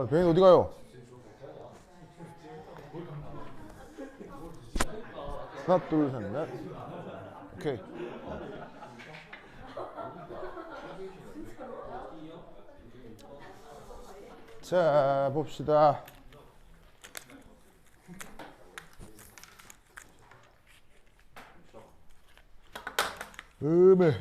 배인 어디 가요? 하나, 둘, 셋, 넷. 오케이. 자, 봅시다. 음에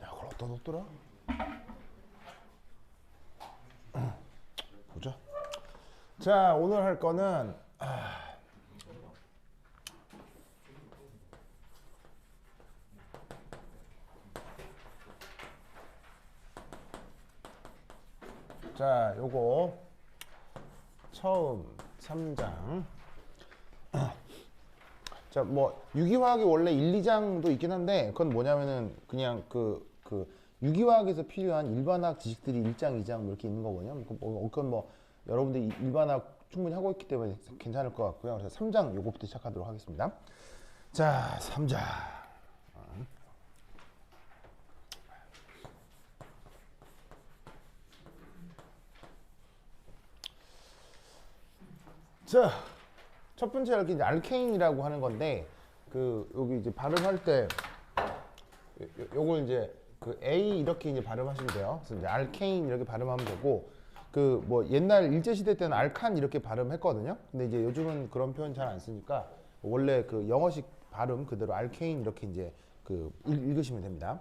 야, 그걸 어디다 놓더라? 보자. 자, 오늘 할 거는 자, 요거 처음 3장. 자, 뭐 유기화학이 원래 1, 2장도 있긴 한데 그건 뭐냐면은 그냥 그 유기화학에서 필요한 일반학 지식들이 1장, 2장 뭐 이렇게 있는 거거든요. 그건 뭐 여러분들이 일반학 충분히 하고 있기 때문에 괜찮을 것 같고요. 그래서 3장 요거부터 시작하도록 하겠습니다. 자, 3장. 자, 첫 번째 이렇게 이제 알케인이라고 하는 건데 여기 이제 발음할 때 요걸 이제 A 이렇게 이제 발음하시면 돼요. 그래서 이제 알케인 이렇게 발음하면 되고 뭐 옛날 일제 시대 때는 알칸 이렇게 발음했거든요. 근데 이제 요즘은 그런 표현 잘 안 쓰니까 원래 영어식 발음 그대로 알케인 이렇게 이제 읽으시면 됩니다.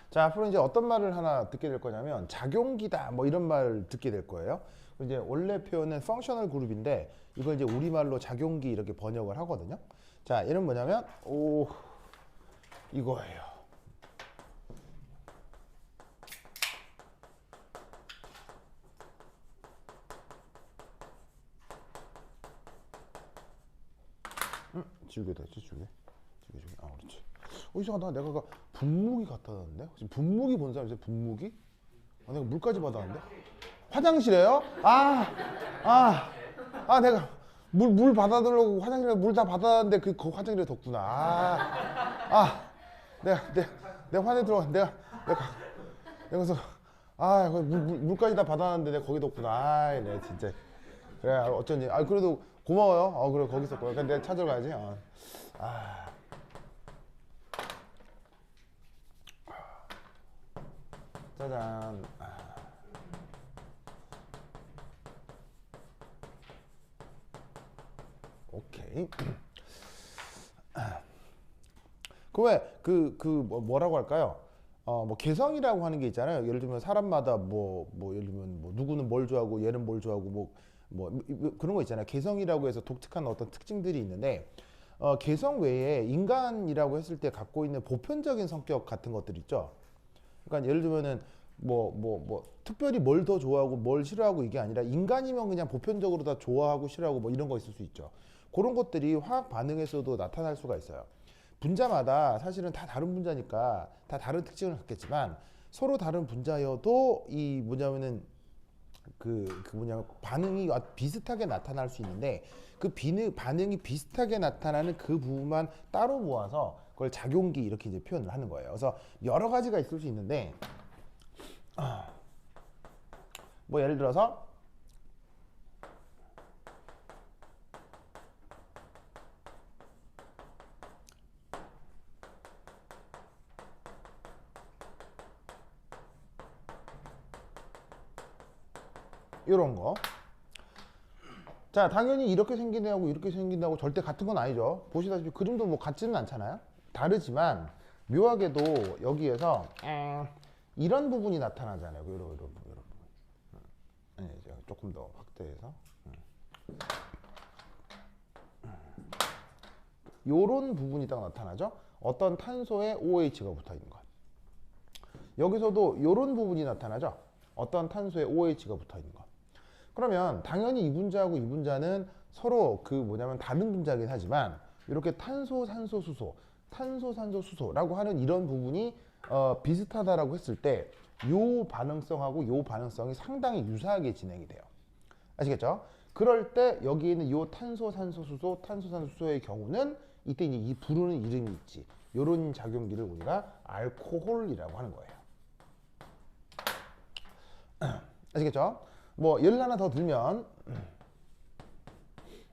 자, 앞으로 이제 어떤 말을 하나 듣게 될 거냐면 작용기다 뭐 이런 말 듣게 될 거예요. 이제 원래 표현은 펑셔널 그룹인데 이걸 이제 우리말로 작용기 이렇게 번역을 하거든요. 자, 얘는 뭐냐면 이거예요. 지우개 됐지, 지우개. 아, 그렇지. 이상하다. 내가 분무기 갖다 놨는데? 지금 분무기 본 사람 있어요? 분무기? 내가 물까지 받았는데? 화장실에요? 내가 물 받아두려고 화장실에 물 다 받았는데 그 화장실에 뒀구나. 내가 화장실 들어가. 내가 그래서 물까지 다 받았는데 내가 거기 뒀구나. 내가 진짜. 그래, 어쩐지. 그래도 고마워요. 그래, 거기 있었구나. 근데 내가 찾으러 가야지. 짜잔. 오케이. 뭐라고 할까요? 뭐 개성이라고 하는 게 있잖아요. 예를 들면 사람마다 예를 들면 누구는 뭘 좋아하고 얘는 뭘 좋아하고 그런 거 있잖아요. 개성이라고 해서 독특한 어떤 특징들이 있는데 개성 외에 인간이라고 했을 때 갖고 있는 보편적인 성격 같은 것들 있죠. 그러니까 예를 들면은 특별히 뭘 더 좋아하고 뭘 싫어하고 이게 아니라 인간이면 그냥 보편적으로 다 좋아하고 싫어하고 뭐 이런 거 있을 수 있죠. 그런 것들이 화학 반응에서도 나타날 수가 있어요. 분자마다 사실은 다 다른 분자니까 다 다른 특징을 갖겠지만 서로 다른 분자여도 이 뭐냐면은 반응이 비슷하게 나타날 수 있는데 반응이 비슷하게 나타나는 그 부분만 따로 모아서 그걸 작용기 이렇게 이제 표현을 하는 거예요. 그래서 여러 가지가 있을 수 있는데 뭐 예를 들어서 이런 거 자, 당연히 이렇게 생긴 애하고 이렇게 생긴 애하고 절대 같은 건 아니죠. 보시다시피 그림도 뭐 같지는 않잖아요. 다르지만 묘하게도 여기에서 이런 부분이 나타나잖아요. 이런 부분. 아니, 제가 조금 더 확대해서 요런 부분이 딱 나타나죠. 어떤 탄소에 OH가 붙어 있는 것. 여기서도 요런 부분이 나타나죠. 어떤 탄소에 OH가 붙어 있는 것. 그러면 당연히 이 분자하고 이 분자는 서로 그 뭐냐면 다른 분자이긴 하지만 이렇게 탄소, 산소, 수소, 탄소, 산소, 수소라고 하는 이런 부분이 비슷하다라고 했을 때 요 반응성하고 요 반응성이 상당히 유사하게 진행이 돼요. 아시겠죠? 그럴 때 여기 있는 요 탄소, 산소, 수소, 탄소, 산소, 수소의 경우는 이때 이제 이 부르는 이름이 있지. 요런 작용기를 우리가 알코올이라고 하는 거예요. 아시겠죠? 뭐 예를 하나 더 들면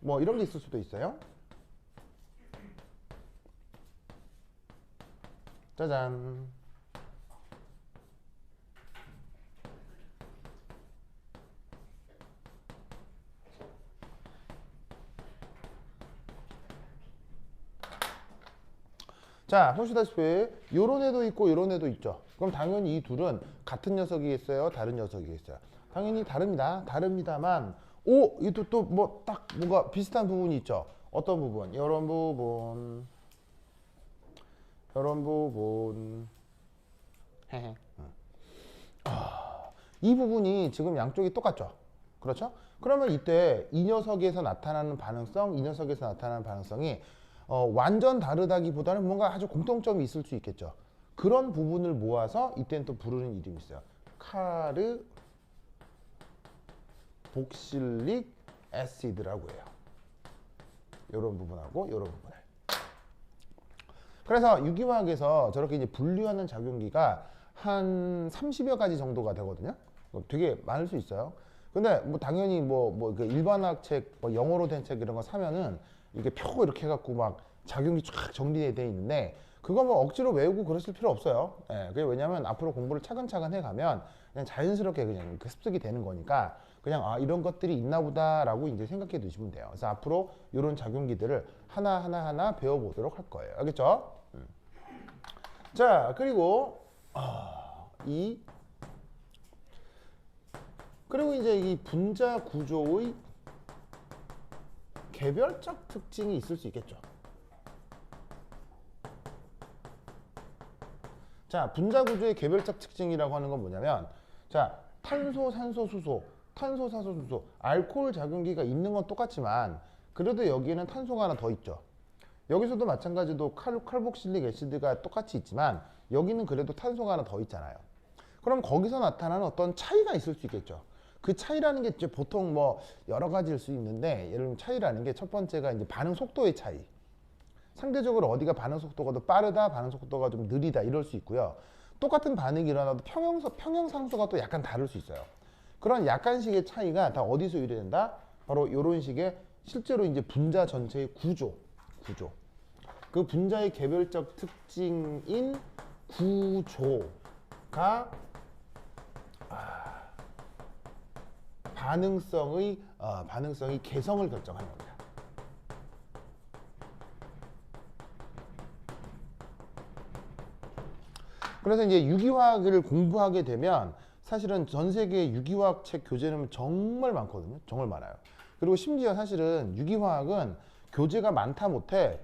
뭐 이런 게 있을 수도 있어요. 짜잔. 자, 보시다시피 요런 애도 있고 요런 애도 있죠. 그럼 당연히 이 둘은 같은 녀석이겠어요? 다른 녀석이겠어요? 당연히 다릅니다. 다릅니다만 이도 또 뭐 딱 뭔가 비슷한 부분이 있죠. 어떤 부분? 요런 부분. 요런 부분. 이 부분이 지금 양쪽이 똑같죠. 그렇죠? 그러면 이때 이 녀석에서 나타나는 반응성, 이 녀석에서 나타나는 반응성이 완전 다르다기보다는 뭔가 아주 공통점이 있을 수 있겠죠. 그런 부분을 모아서 이때는 또 부르는 이름이 있어요. 카르 복실릭 애시드라고 해요. 이런 부분하고 이런 부분을. 그래서 유기화학에서 저렇게 이제 분류하는 작용기가 한 30여 가지 정도가 되거든요. 되게 많을 수 있어요. 근데 뭐 당연히 그 일반학 책, 뭐 영어로 된 책 이런 거 사면은 이게 표 이렇게 해갖고 막 작용기 쫙 정리되어 있는데 그거 뭐 억지로 외우고 그러실 필요 없어요. 예, 그게 왜냐면 앞으로 공부를 차근차근 해가면 그냥 자연스럽게 그냥 습득이 되는 거니까 그냥 이런 것들이 있나 보다라고 이제 생각해 두시면 돼요. 그래서 앞으로 이런 작용기들을 하나 배워보도록 할 거예요. 알겠죠? 자, 그리고 그리고 이제 이 분자 구조의 개별적 특징이 있을 수 있겠죠. 자, 분자 구조의 개별적 특징이라고 하는 건 뭐냐면, 자, 탄소, 산소, 수소, 탄소, 산소, 수소, 알코올 작용기가 있는 건 똑같지만, 그래도 여기에는 탄소가 하나 더 있죠. 여기서도 마찬가지로 칼복실릭 애시드가 똑같이 있지만, 여기는 그래도 탄소가 하나 더 있잖아요. 그럼 거기서 나타나는 어떤 차이가 있을 수 있겠죠. 그 차이라는 게 이제 보통 뭐 여러 가지일 수 있는데, 예를 들면 차이라는 게 첫 번째가 이제 반응 속도의 차이. 상대적으로 어디가 반응 속도가 더 빠르다, 반응 속도가 좀 느리다 이럴 수 있고요. 똑같은 반응이 일어나도 평형상수가 또 약간 다를 수 있어요. 그런 약간씩의 차이가 다 어디서 유래된다? 바로 이런 식의 실제로 이제 분자 전체의 구조. 그 분자의 개별적 특징인 구조가 반응성의 개성을 결정하는 겁니다. 그래서 이제 유기화학을 공부하게 되면 사실은 전 세계 유기화학 책 교재는 정말 많거든요. 정말 많아요. 그리고 심지어 사실은 유기화학은 교재가 많다 못해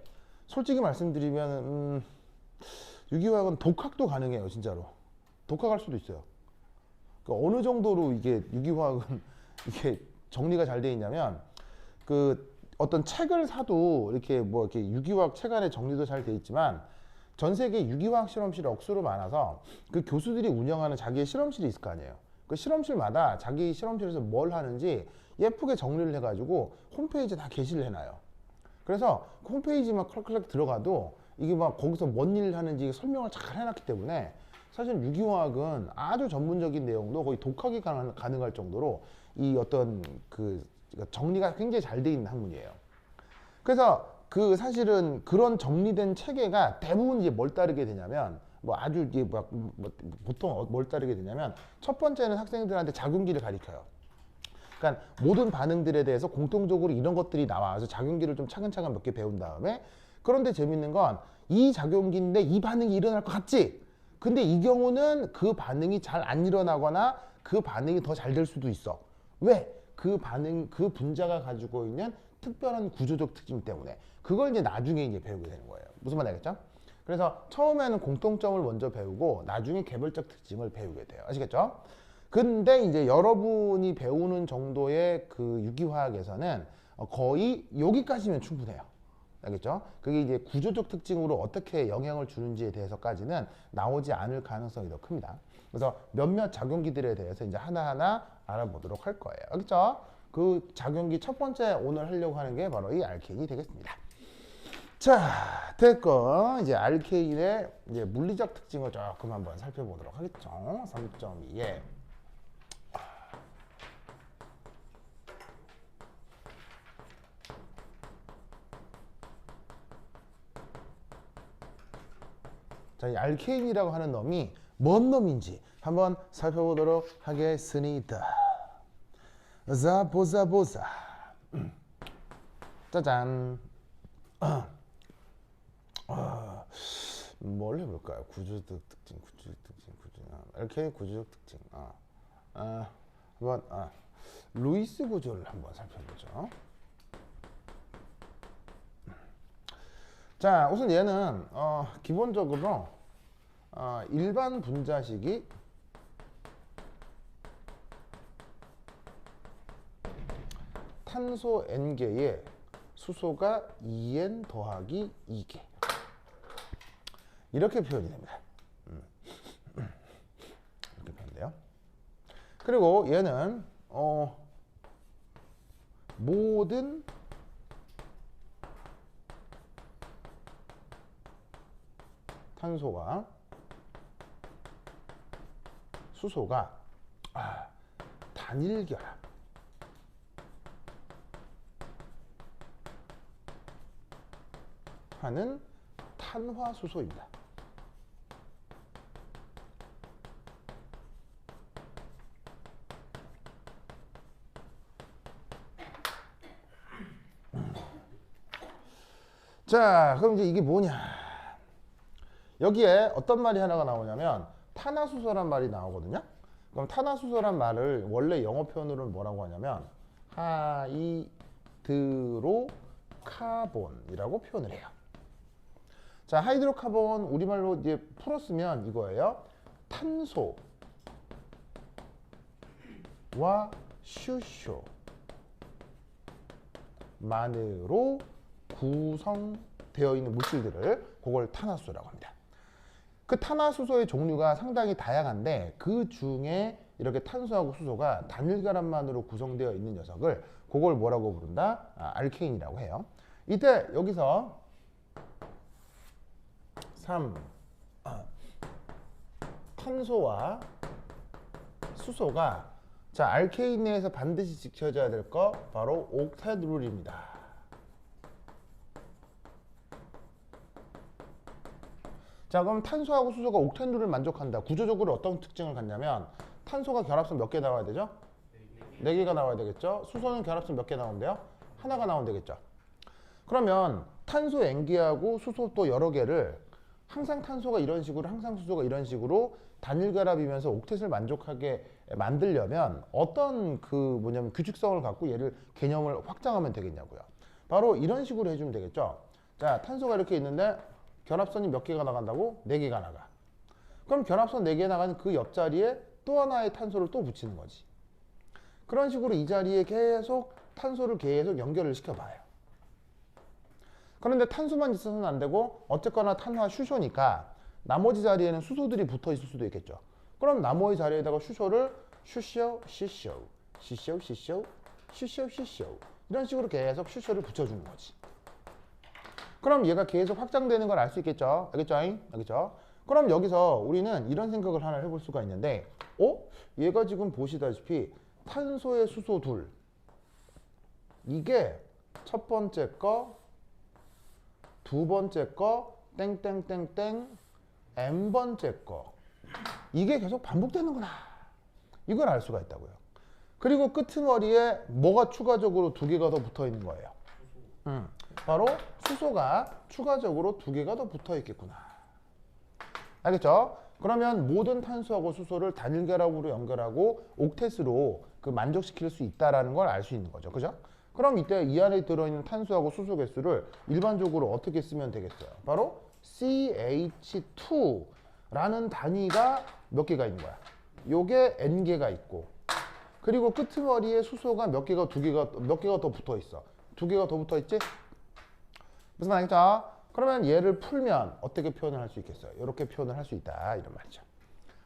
솔직히 말씀드리면 유기화학은 독학도 가능해요. 진짜로. 독학할 수도 있어요. 그러니까 어느 정도로 이게 유기화학은 이게 정리가 잘 돼 있냐면 그 어떤 책을 사도 이렇게 유기화학 책 안에 정리도 잘 돼 있지만 전 세계 유기화학 실험실이 억수로 많아서 그 교수들이 운영하는 자기의 실험실이 있을 거 아니에요. 그 실험실마다 자기 실험실에서 뭘 하는지 예쁘게 정리를 해가지고 홈페이지에 다 게시를 해놔요. 그래서 그 홈페이지만 클릭 들어가도 이게 막 거기서 뭔 일을 하는지 설명을 잘 해놨기 때문에 사실 유기화학은 아주 전문적인 내용도 거의 독학이 가능할 정도로 이 어떤 정리가 굉장히 잘 돼 있는 학문이에요. 그래서 사실은 그런 정리된 체계가 대부분 이제 뭘 따르게 되냐면 아주 이게 보통 뭘 따르게 되냐면 첫 번째는 학생들한테 작용기를 가르쳐요. 그러니까 모든 반응들에 대해서 공통적으로 이런 것들이 나와서 작용기를 좀 차근차근 몇 개 배운 다음에 그런데 재밌는 건 이 작용기인데 이 반응이 일어날 것 같지? 근데 이 경우는 그 반응이 잘 안 일어나거나 그 반응이 더 잘 될 수도 있어. 왜? 그 반응, 그 분자가 가지고 있는 특별한 구조적 특징 때문에. 그걸 이제 나중에 이제 배우게 되는 거예요. 무슨 말인지 알겠죠? 그래서 처음에는 공통점을 먼저 배우고 나중에 개별적 특징을 배우게 돼요. 아시겠죠? 근데 이제 여러분이 배우는 정도의 그 유기화학에서는 거의 여기까지면 충분해요. 알겠죠? 그게 이제 구조적 특징으로 어떻게 영향을 주는지에 대해서까지는 나오지 않을 가능성이 더 큽니다. 그래서 몇몇 작용기들에 대해서 이제 하나하나 알아보도록 할 거예요. 알겠죠? 그 작용기 첫 번째 오늘 하려고 하는 게 바로 이 알케인이 되겠습니다. 자, 됐고 이제 알케인의 이제 물리적 특징을 조금 한번 살펴보도록 하겠죠. 3.2에 자, 이 알케인이라고 하는 놈이 뭔 놈인지 한번 살펴보도록 하겠습니다. 자, 보자. 짜잔. 뭘 해볼까요? 구조적 특징. 알케인 구조적 특징. 한번 루이스 구조를 한번 살펴보죠. 자, 우선 얘는 기본적으로 일반 분자식이 탄소 N개에 수소가 2N 더하기 2개 이렇게 표현이 됩니다. 이렇게 표현돼요. 그리고 얘는 모든 탄소가 수소가 단일 결합 하는 탄화수소입니다. 자, 그럼 이제 이게 뭐냐? 여기에 어떤 말이 하나가 나오냐면 탄화수소란 말이 나오거든요. 그럼 탄화수소란 말을 원래 영어 표현으로는 뭐라고 하냐면 하이드로카본이라고 표현을 해요. 자, 하이드로카본 우리말로 이제 풀었으면 이거예요. 탄소와 수소만으로 구성되어 있는 물질들을 그걸 탄화수소라고 합니다. 그 탄화수소의 종류가 상당히 다양한데 그 중에 이렇게 탄소하고 수소가 단일 결합만으로 구성되어 있는 녀석을 그걸 뭐라고 부른다? 알케인이라고 해요. 이때 여기서 3 탄소와 수소가 자, 알케인 내에서 반드시 지켜져야 될 거 바로 옥텟 룰입니다. 자, 그럼 탄소하고 수소가 옥텟 룰을 만족한다. 구조적으로 어떤 특징을 갖냐면 탄소가 결합선 몇 개 나와야 되죠? 4개가 나와야 되겠죠? 수소는 결합선 몇 개 나온대요? 하나가 나오면 되겠죠? 그러면 탄소 N개하고 수소 또 여러 개를 항상 탄소가 이런 식으로 항상 수소가 이런 식으로 단일 결합이면서 옥텟을 만족하게 만들려면 어떤 규칙성을 갖고 얘를 개념을 확장하면 되겠냐고요. 바로 이런 식으로 해주면 되겠죠. 자, 탄소가 이렇게 있는데 결합선이 몇 개가 나간다고? 4개가 나가. 그럼 결합선 4개 나가는 그 옆자리에 또 하나의 탄소를 또 붙이는 거지. 그런 식으로 이 자리에 계속 탄소를 계속 연결을 시켜봐요. 그런데 탄소만 있어서는 안 되고 어쨌거나 탄화 수소니까 나머지 자리에는 수소들이 붙어 있을 수도 있겠죠. 그럼 나머지 자리에다가 수소를 수소, 시소, 시소, 시소, 시소, 시소 이런 식으로 계속 수소를 붙여주는 거지. 그럼 얘가 계속 확장되는 걸 알 수 있겠죠. 알겠죠? 알겠죠? 그럼 여기서 우리는 이런 생각을 하나 해볼 수가 있는데 얘가 지금 보시다시피 탄소의 수소 둘 이게 첫 번째 거, 두 번째 거, 땡땡땡땡, n번째 거 이게 계속 반복되는구나. 이걸 알 수가 있다고요. 그리고 끄트머리에 뭐가 추가적으로 두 개가 더 붙어 있는 거예요. 바로 수소가 추가적으로 두 개가 더 붙어 있겠구나. 알겠죠? 그러면 모든 탄소하고 수소를 단일 결합으로 연결하고 옥텟으로 그 만족시킬 수 있다라는 걸 알 수 있는 거죠. 그죠? 그럼 이때 이 안에 들어있는 탄소하고 수소 개수를 일반적으로 어떻게 쓰면 되겠어요? 바로 CH2라는 단위가 몇 개가 있는 거야? 요게 N개가 있고, 그리고 끄트머리에 수소가 몇 개가 더 붙어 있어. 두 개가 더 붙어 있지? 무슨 말이죠? 그러면 얘를 풀면 어떻게 표현을 할 수 있겠어요? 이렇게 표현을 할 수 있다 이런 말이죠.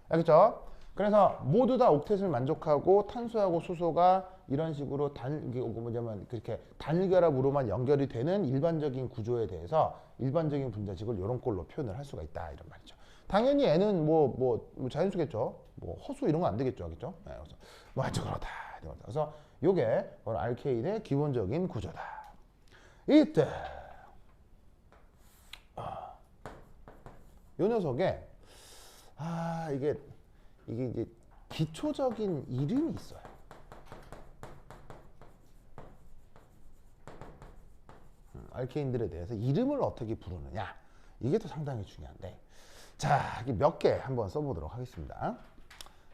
알겠죠? 그래서 모두 다 옥텟을 만족하고 탄소하고 수소가 이런 식으로 그렇게 단일결합으로만 연결이 되는 일반적인 구조에 대해서 일반적인 분자식을 이런 꼴로 표현을 할 수가 있다 이런 말이죠. 당연히 N은 뭐 자연수겠죠. 뭐 허수 이런 거 안 되겠죠, 그렇죠? 네, 그래서 뭐 하여튼 그렇다. 그래서 요게 바로 알케인의 기본적인 구조다. 이때 요 녀석에 이게 이제 기초적인 이름이 있어요. 알케인들에 대해서 이름을 어떻게 부르느냐 이게 또 상당히 중요한데, 자, 몇 개 한번 써보도록 하겠습니다.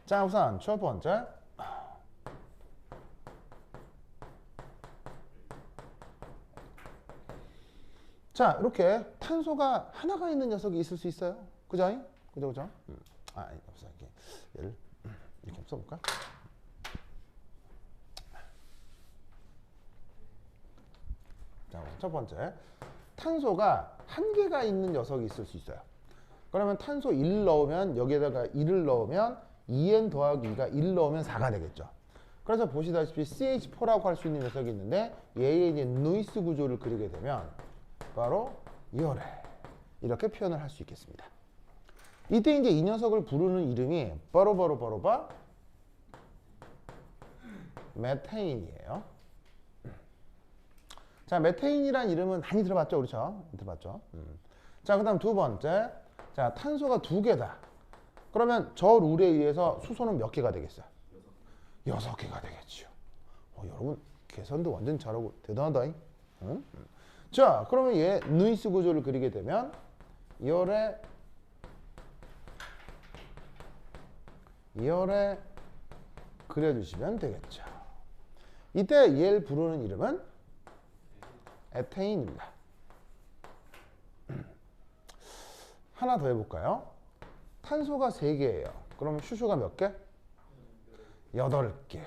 자, 우선 첫 번째, 자, 이렇게 탄소가 하나가 있는 녀석이 있을 수 있어요. 그죠? 그죠? 없어. 얘를 이렇게 써볼까? 자, 첫 번째, 탄소가 한 개가 있는 녀석이 있을 수 있어요. 그러면 탄소 1 넣으면 여기에다가 1을 넣으면 2n 더하기 2가 1 넣으면 4가 되겠죠. 그래서 보시다시피 CH4라고 할 수 있는 녀석이 있는데 얘의 이제 누이스 구조를 그리게 되면 바로 이어래 이렇게 표현을 할 수 있겠습니다. 이때 이제 이 녀석을 부르는 이름이 바로 메테인이에요. 자, 메테인이란 이름은 많이 들어봤죠, 그렇죠? 들어봤죠. 자, 그다음 두 번째, 자, 탄소가 두 개다. 그러면 저 룰에 의해서 수소는 몇 개가 되겠어요? 6개가 되겠죠. 여러분 계산도 완전 잘하고 대단하다. 응? 자, 그러면 얘 누이스 구조를 그리게 되면 이열에 그려주시면 되겠죠. 이때 얘를 부르는 이름은 에테인입니다. 하나 더 해볼까요? 탄소가 3개예요. 그러면 수소가 몇 개? 8개.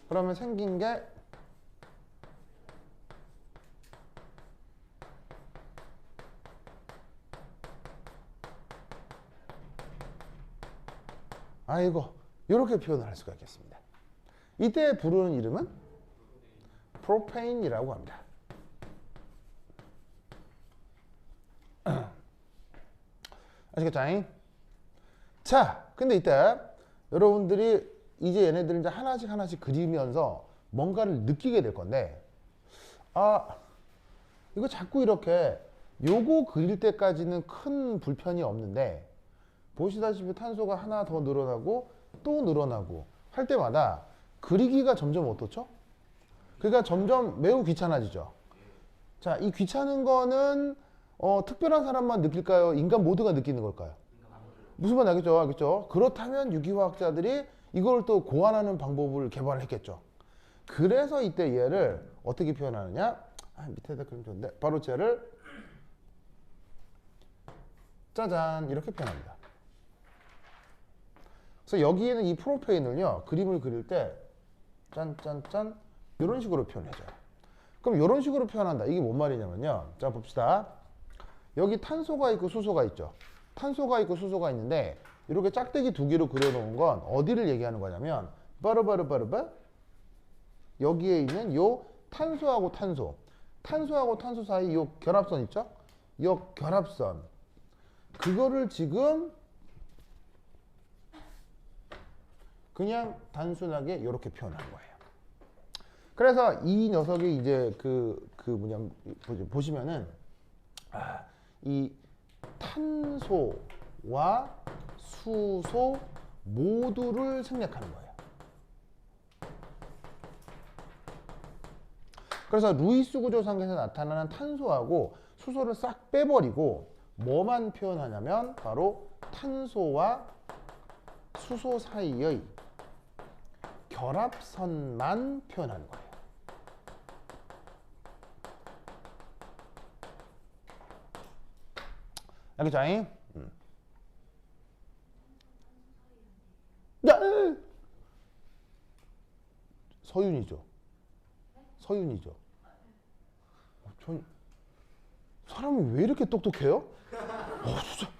그러면 생긴 게 이렇게 표현을 할 수가 있겠습니다. 이때 부르는 이름은 프로페인이라고 합니다. 아시겠죠? 자, 근데 이때 여러분들이 이제 얘네들을 이제 하나씩 그리면서 뭔가를 느끼게 될 건데, 이거 자꾸 이렇게 요거 그릴 때까지는 큰 불편이 없는데, 보시다시피 탄소가 하나 더 늘어나고 또 늘어나고 할 때마다 그리기가 점점 어떻죠? 그러니까 점점 매우 귀찮아지죠. 자, 이 귀찮은 거는 특별한 사람만 느낄까요? 인간 모두가 느끼는 걸까요? 무슨 말 알겠죠? 그렇다면 유기화학자들이 이걸 또 고안하는 방법을 개발했겠죠. 그래서 이때 얘를 어떻게 표현하느냐? 밑에다 그리면 좋은데 바로 쟤를 짜잔 이렇게 표현합니다. 그래서 여기에는 이 프로페인을요, 그림을 그릴 때 짠짠짠 이런 식으로 표현해줘요. 그럼 이런 식으로 표현한다. 이게 뭔 말이냐면요. 자, 봅시다. 여기 탄소가 있고 수소가 있죠. 탄소가 있고 수소가 있는데 이렇게 짝대기 두 개로 그려놓은 건 어디를 얘기하는 거냐면 바로 여기에 있는 요 탄소하고 탄소 사이 요 결합선 있죠? 요 결합선 그거를 지금 그냥 단순하게 이렇게 표현한 거예요. 그래서 이 녀석이 이제 보시면은 이 탄소와 수소 모두를 생략하는 거예요. 그래서 루이스 구조상에서 나타나는 탄소하고 수소를 싹 빼버리고 뭐만 표현하냐면 바로 탄소와 수소 사이의 결합선만 표현하는 거예요. 알겠죠? 서윤이죠. 서윤이죠. 사람이 왜 이렇게 똑똑해요? 진짜.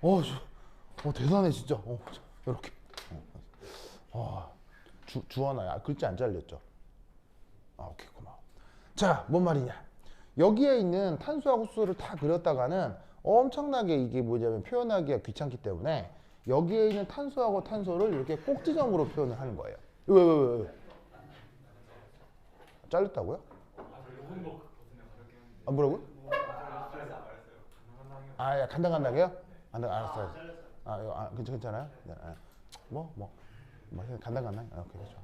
정말. 대단해 진짜. 이렇게. 주원아, 글자 안 잘렸죠? 오케이, 고마워. 자, 뭔 말이냐? 여기에 있는 탄소하고 수소를 다 그렸다가는 엄청나게 이게 뭐냐면 표현하기가 귀찮기 때문에 여기에 있는 탄소하고 탄소를 이렇게 꼭지점으로 표현을 하는 거예요. 왜? 잘렸다고요? 뭐라고요? 야, 간당간당해요? 알았어요. 괜찮아요? 간당간당. 오케이, 그렇죠.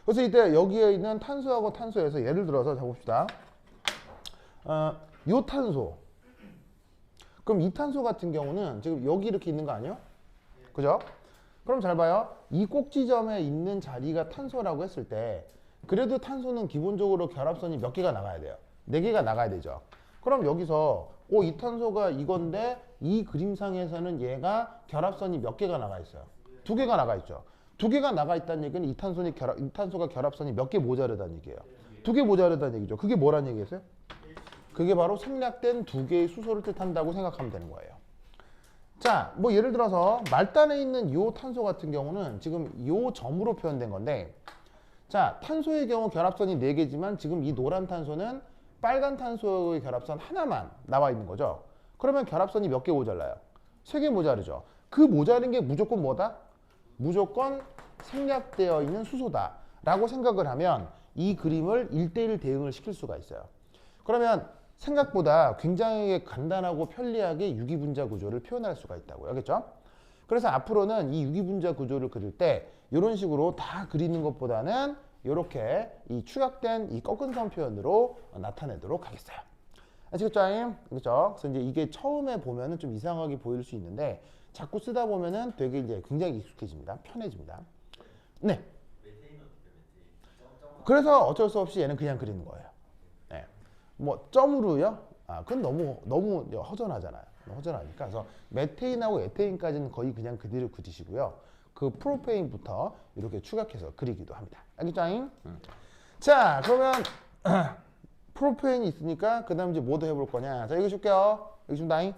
그래서 이때 여기에 있는 탄소하고 탄소에서 예를 들어서 잡읍시다. 요 탄소. 그럼 이 탄소 같은 경우는 지금 여기 이렇게 있는 거 아니에요? 그죠? 그럼 잘 봐요. 이 꼭지점에 있는 자리가 탄소라고 했을 때 그래도 탄소는 기본적으로 결합선이 몇 개가 나가야 돼요? 4개가 나가야 되죠. 그럼 여기서 이 탄소가 이건데 이 그림상에서는 얘가 결합선이 몇 개가 나가 있어요? 2개가 나가 있죠. 2개가 나가 있다는 얘기는 이 탄소가 결합선이 몇 개 모자르다는 얘기예요. 2개 모자르다는 얘기죠. 그게 뭐라는 얘기겠어요? 그게 바로 생략된 2개의 수소를 뜻한다고 생각하면 되는 거예요. 자, 뭐 예를 들어서 말단에 있는 이 탄소 같은 경우는 지금 이 점으로 표현된 건데, 자, 탄소의 경우 결합선이 4개지만 지금 이 노란 탄소는 빨간 탄소의 결합선 하나만 나와 있는 거죠. 그러면 결합선이 몇 개 모자라요? 3개 모자르죠. 그 모자른 게 무조건 뭐다? 무조건 생략되어 있는 수소다 라고 생각을 하면 이 그림을 1대1 대응을 시킬 수가 있어요. 그러면 생각보다 굉장히 간단하고 편리하게 유기분자 구조를 표현할 수가 있다고요. 알겠죠? 그래서 앞으로는 이 유기분자 구조를 그릴 때 이런 식으로 다 그리는 것보다는 이렇게 이 추각된 이 꺾은 선 표현으로 나타내도록 하겠어요. 아시겠죠? 그렇죠? 그래서 이제 이게 처음에 보면은 좀 이상하게 보일 수 있는데 자꾸 쓰다 보면은 되게 이제 굉장히 익숙해집니다. 편해집니다. 네. 그래서 어쩔 수 없이 얘는 그냥 그리는 거예요. 네. 뭐 점으로요? 그건 너무 허전하잖아요. 허전하니까. 그래서 메테인하고 에테인까지는 거의 그냥 그대로 그리시고요. 그 프로페인부터 이렇게 추각해서 그리기도 합니다. 알겠죠? 자, 그러면 프로페인이 있으니까 그 다음 이제 뭐도 해볼 거냐. 자, 이거 줄게요. 여기 좀 다잉.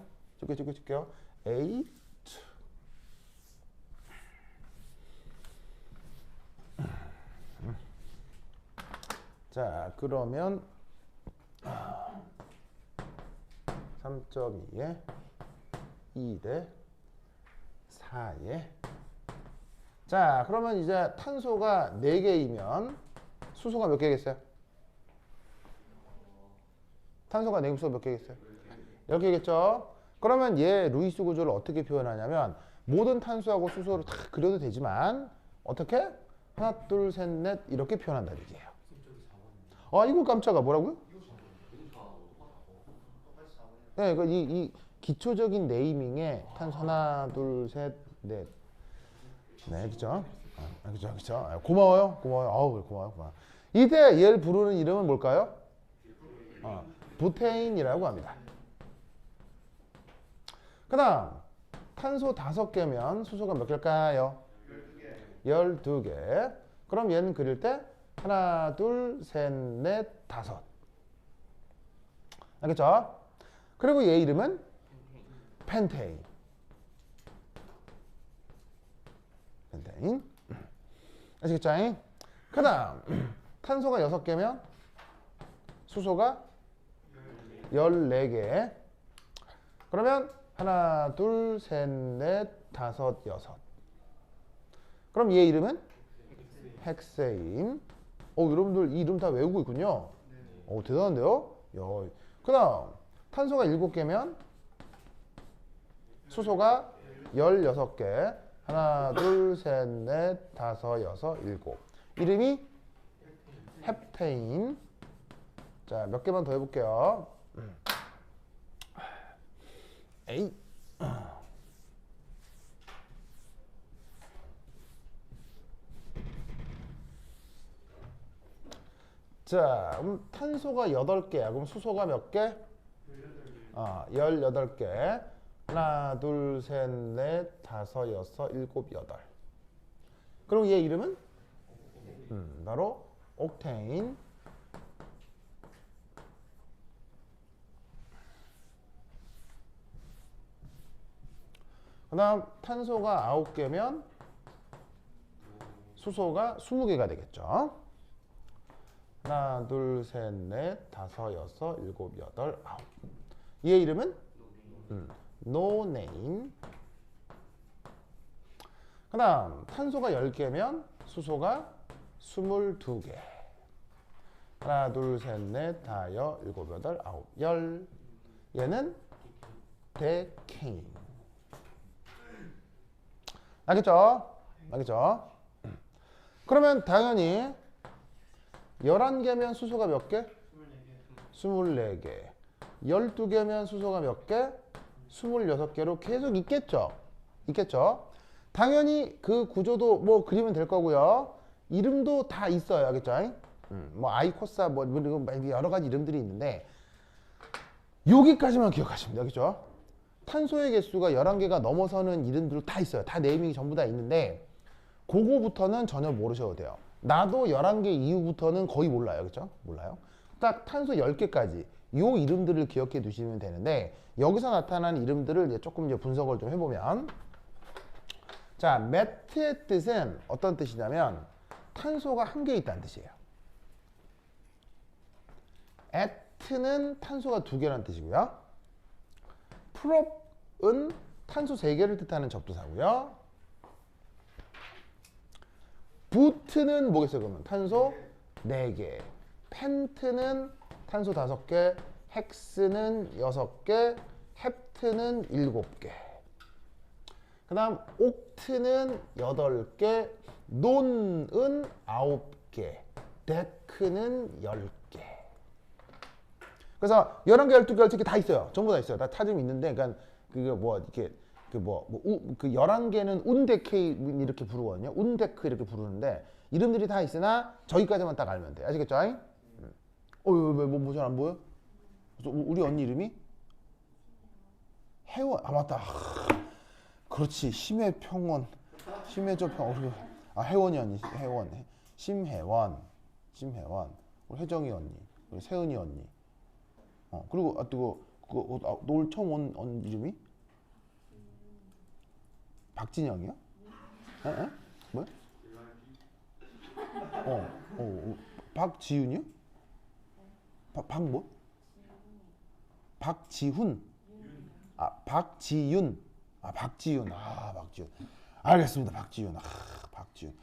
줄게요. A2. 자, 그러면 3.2에 2대 4에 자, 그러면 이제 탄소가 4개이면 수소가 몇 개겠어요? 탄소가 4개, 수소 몇 개겠어요? 10개겠죠? 그러면 얘 루이스 구조를 어떻게 표현하냐면 모든 탄소하고 수소를 다 그려도 되지만 어떻게? 하나, 둘, 셋, 넷 이렇게 표현한다는 얘기예요. 이거 깜짝아. 뭐라고요? 네, 이 기초적인 네이밍에 탄소 하나, 둘, 셋, 넷. 네, 그죠? 그죠? 고마워요. 고마워요. 이때 얘를 부르는 이름은 뭘까요? 부테인이라고 합니다. 그 다음, 탄소 5개면 수소가 몇 개일까요? 12개. 그럼 얘는 그릴 때 하나, 둘, 셋, 넷, 5. 알겠죠? 그리고 얘 이름은 펜테인. 아시겠죠? 그 다음 탄소가 6개면 수소가 14개. 그러면 하나, 둘, 셋, 넷, 5, 6. 그럼 얘 이름은 헥세인. 여러분들 이 이름 다 외우고 있군요. 대단한데요? 그 다음 탄소가 7개면 수소가 16개. 하나, 둘, 셋, 넷, 5, 6, 7. 이름이 헵테인. 자, 몇 개만 더 해볼게요. 에이. 자, 그럼 탄소가 8개야. 그럼 수소가 몇 개? 18개. 하나, 둘, 셋, 넷, 다섯, 여섯, 일곱, 여덟. 그럼 얘 이름은? 바로 옥테인. 그 다음 탄소가 9개면 수소가 20개가 되겠죠. 하나, 둘, 셋, 넷, 다섯, 여섯, 일곱, 여덟, 아홉. 얘 이름은? 노네임. 그 다음 탄소가 10개면 수소가 22개. 하나, 둘, 셋, 넷, 다여, 일곱, 여덟, 아홉, 열. 얘는 데케인. 알겠죠? 알겠죠? 그러면 당연히 11개면 수소가 몇 개? 24개. 12개면 수소가 몇 개? 26개로 계속 있겠죠? 있겠죠? 당연히 그 구조도 뭐 그리면 될 거고요. 이름도 다 있어요. 알겠죠? 뭐 아이코사 뭐 여러 가지 이름들이 있는데 여기까지만 기억하시면 돼요. 알겠죠? 탄소의 개수가 11개가 넘어서는 이름들 다 있어요. 다 네이밍이 전부 다 있는데 그거부터는 전혀 모르셔도 돼요. 나도 11개 이후부터는 거의 몰라요. 그렇죠? 몰라요. 딱 탄소 10개까지 요 이름들을 기억해 두시면 되는데 여기서 나타나는 이름들을 이제 조금 이제 분석을 좀 해보면 자, 매트의 뜻은 어떤 뜻이냐면 탄소가 한 개 있다는 뜻이에요. 애트는 탄소가 2개라는 뜻이고요. 프롭은 탄소 3개를 뜻하는 접두사고요. 부트는 뭐겠어요? 그러면 탄소 4개. 펜트는 탄소 5개. 헥스는 6개. 헵트는 7개. 그 다음 옥트는 8개. 논은 9개. 데크는 10개. 그래서 11개, 12개, 12개 다 있어요. 전부 다 있어요. 다 찾으면 있는데, 그러니까 그게 뭐 이렇게 그 11개는 운데케 이렇게 부르거든요. 운데크 이렇게 부르는데 이름들이 다 있으나 저기까지만 딱 알면 돼. 아시겠죠? 뭐 잘 안 보여? 우리 언니 이름이? 혜원. 아 맞다. 그렇지. 심해 평원. 심해저 평원. 아 혜원이 언니. 혜원. 심혜원. 우리 혜정이 언니. 우리 세은이 언니. 그리고 너 오늘 처음 온 이름이? 박진영이요? 에? 뭐야? 박지윤이요? 박 뭐? 박지훈. 박지윤. 박지윤. 박지윤. 알겠습니다. 박지윤. 박지윤.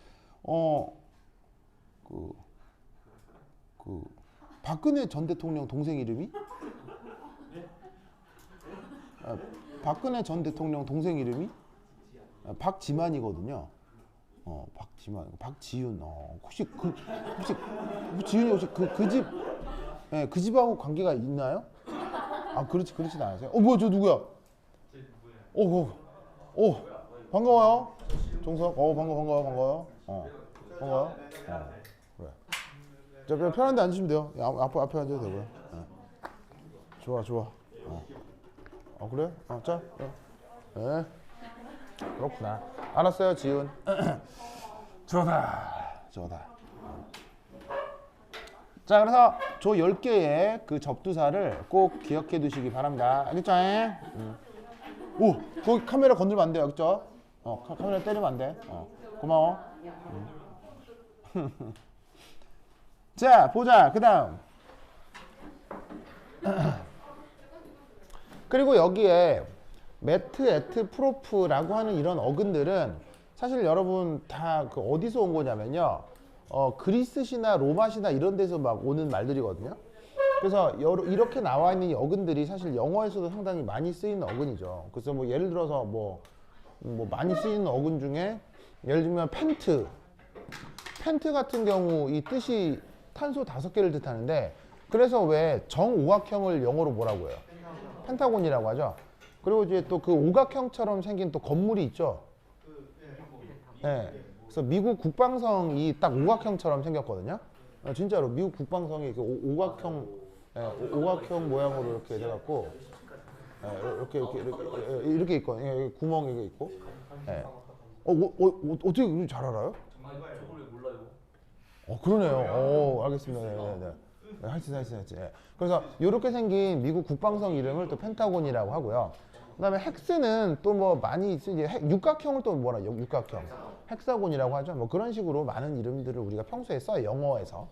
박근혜 전 대통령 동생 이름이? 박근혜 전 대통령 동생 이름이? 박지만이거든요. 박지만, 박지윤. 혹시 지윤이 혹시 그 집하고 관계가 있나요? 그렇진 않으세요? 뭐야, 저 누구야? 반가워요. 종석. 반가워요. 반가워요. 그래. 자, 그냥 편한 데 앉으시면 돼요. 앞에 앉아도 되고요. 좋아. 그래? 자. 네. 그렇구나. 알았어요, 지훈. 좋다. 자, 그래서 저 10개의 그 접두사를 꼭 기억해 두시기 바랍니다. 알겠죠? 거기 카메라 건들면 안 돼요. 알겠죠? 카메라 때리면 안 돼. 고마워. 자, 보자. 그 다음. 그리고 여기에 매트, 에트, 프로프라고 하는 이런 어근들은 사실 여러분 다 그 어디서 온 거냐면요. 그리스시나 로마시나 이런 데서 막 오는 말들이거든요. 그래서 이렇게 나와 있는 이 어근들이 사실 영어에서도 상당히 많이 쓰이는 어근이죠. 그래서 뭐 예를 들어서 뭐 많이 쓰이는 어근 중에 예를 들면 펜트 같은 경우 이 뜻이 탄소 5개를 뜻하는데 그래서 왜 정오각형을 영어로 뭐라고 해요? 펜타곤이라고 하죠. 그리고 이제 또 그 오각형처럼 생긴 또 건물이 있죠. 네. 그래서 미국 국방성이 딱 오각형처럼 생겼거든요. 진짜로 미국 국방성이 이렇게 오각형, 오각형 모양으로 이렇게 돼갖고 이렇게 있고 구멍이 이렇게 있고. 네. 어떻게 그렇게 잘 알아요? 저걸 왜 몰라요? 그러네요. 알겠습니다. 네. 하여튼. 네. 그래서 이렇게 생긴 미국 국방성 이름을 또 펜타곤이라고 하고요. 그다음에 헥스는 또 뭐 많이 쓰지. 육각형을 또 뭐라 육각형, 헥사곤이라고 하죠. 뭐 그런 식으로 많은 이름들을 우리가 평소에 써요, 영어에서.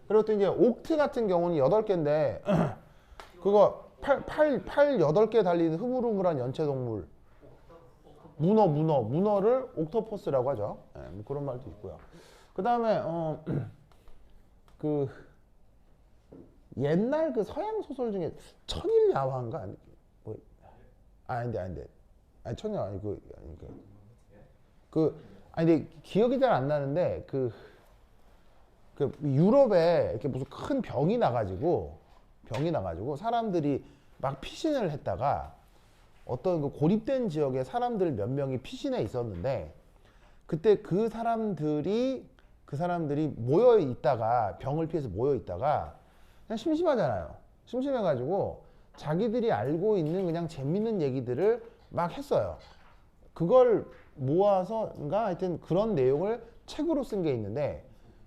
그리고 또 이제 옥트 같은 경우는 8개인데 그거 팔 8개 달리는 흐물흐물한 연체동물. 문어를 옥토퍼스라고 하죠. 네, 뭐 그런 말도 있고요. 그다음에 그 옛날 그 서양 소설 중에 천일야화인가? 아닌데. 아니 천일 아니 근데 기억이 잘 안 나는데 그 유럽에 이렇게 무슨 큰 병이 나가지고 사람들이 막 피신을 했다가 어떤 그 고립된 지역에 사람들 몇 명이 피신해 있었는데 그때 그 사람들이 모여 있다가 병을 피해서 모여 있다가 그냥 심심하잖아요. 심심해가지고 자기들이 알고 있는 그냥 재밌는 얘기들을 막 했어요. 그걸 모아서인가 하여튼 그런 내용을 책으로 쓴 게 있는데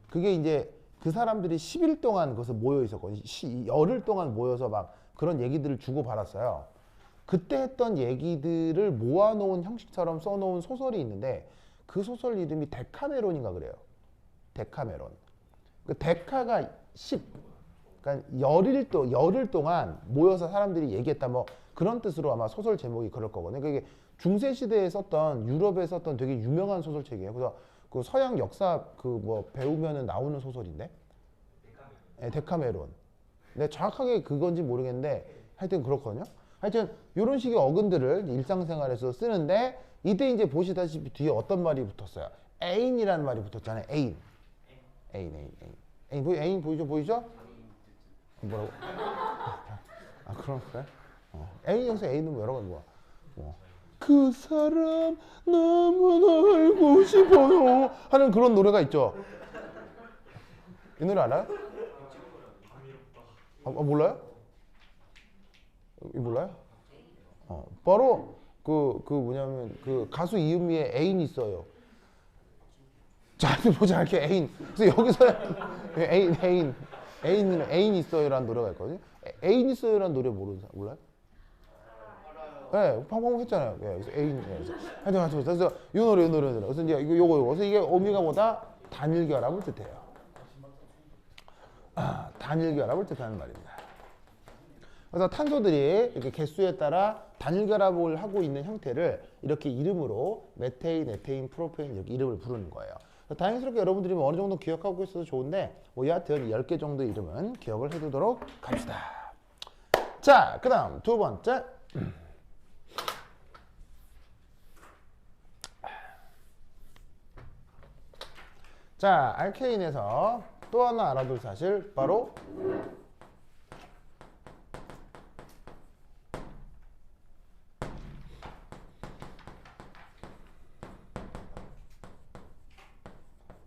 그게 이제 그 사람들이 10일 동안 그것을 모여 있었거든요. 열흘 동안 모여서 막 그런 얘기들을 주고 받았어요. 그때 했던 얘기들을 모아놓은 형식처럼 써놓은 소설이 있는데 그 소설 이름이 데카메론인가 그래요. 데카메론. 그 데카가 10. 그러니까 열흘 동안 모여서 사람들이 얘기했다 뭐 그런 뜻으로 아마 소설 제목이 그럴 거거든요. 그게 중세 시대에 썼던 유럽에 썼던 되게 유명한 소설책이에요. 그래서 그 서양 역사 그 뭐 배우면은 나오는 소설인데. 네, 데카메론. 근데 정확하게 그건지 모르겠는데 하여튼 그렇거든요. 하여튼 이런 식의 어근들을 일상생활에서 쓰는데 이때 이제 보시다시피 뒤에 어떤 말이 붙었어요? 애인이라는 말이 붙었잖아요. 애인 보이죠? 뭐라고? 그래? 애인 여기서 애인은 여러 가지 뭐야? 그 사람 너무 알고 싶어요 하는 그런 노래가 있죠. 이 노래 알아요? 몰라요? 몰라요? 바로 그 뭐냐면 그 가수 이은미의 애인 있어요. 자, 보자 이렇게 애인. 그래서 여기서 애인 있어요라는 노래가 있거든요. 애인 있어요라는 노래 모르는 사람 몰라요? 네, 방금 했잖아요. 네, 그래서 애인. 하여튼 그래서 이 노래. 그래서 이제 요거. 그래서 이게 의미가 뭐다? 단일결합을 뜻해요. 단일결합을 뜻하는 말입니다. 그래서 탄소들이 이렇게 개수에 따라 단일결합을 하고 있는 형태를 이렇게 이름으로 메테인, 에테인, 프로페인 이렇게 이름을 부르는 거예요. 다행스럽게 여러분들이 어느 정도 기억하고 있어서 좋은데 뭐 여하튼 10개 정도 이름은 기억을 해두도록 합시다. 자, 그 다음 두 번째. 자, 알케인에서 또 하나 알아둘 사실 바로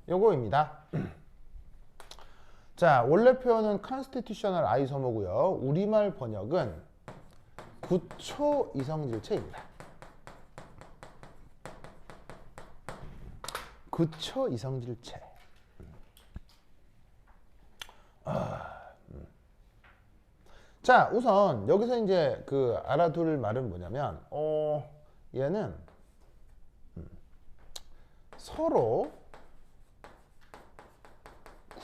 요거입니다. 자, 원래 표현은 constitutional isomer고요. 우리말 번역은 구초 이성질체입니다. 구초 이성질체. 자, 우선 여기서 이제 그 알아둘 말은 뭐냐면 얘는 서로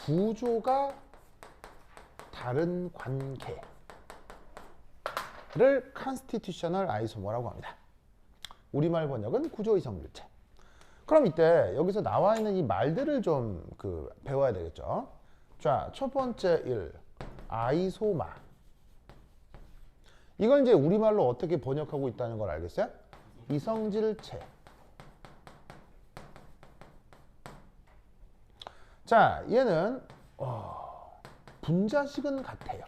구조가 다른 관계를 constitutional isomer라고 합니다. 우리말 번역은 구조 이성질체. 그럼 이때 여기서 나와 있는 이 말들을 좀 배워야 되겠죠. 자, 첫 번째 아이소마. 이걸 이제 우리말로 어떻게 번역하고 있다는 걸 알겠어요? 이성질체. 자, 얘는 분자식은 같아요.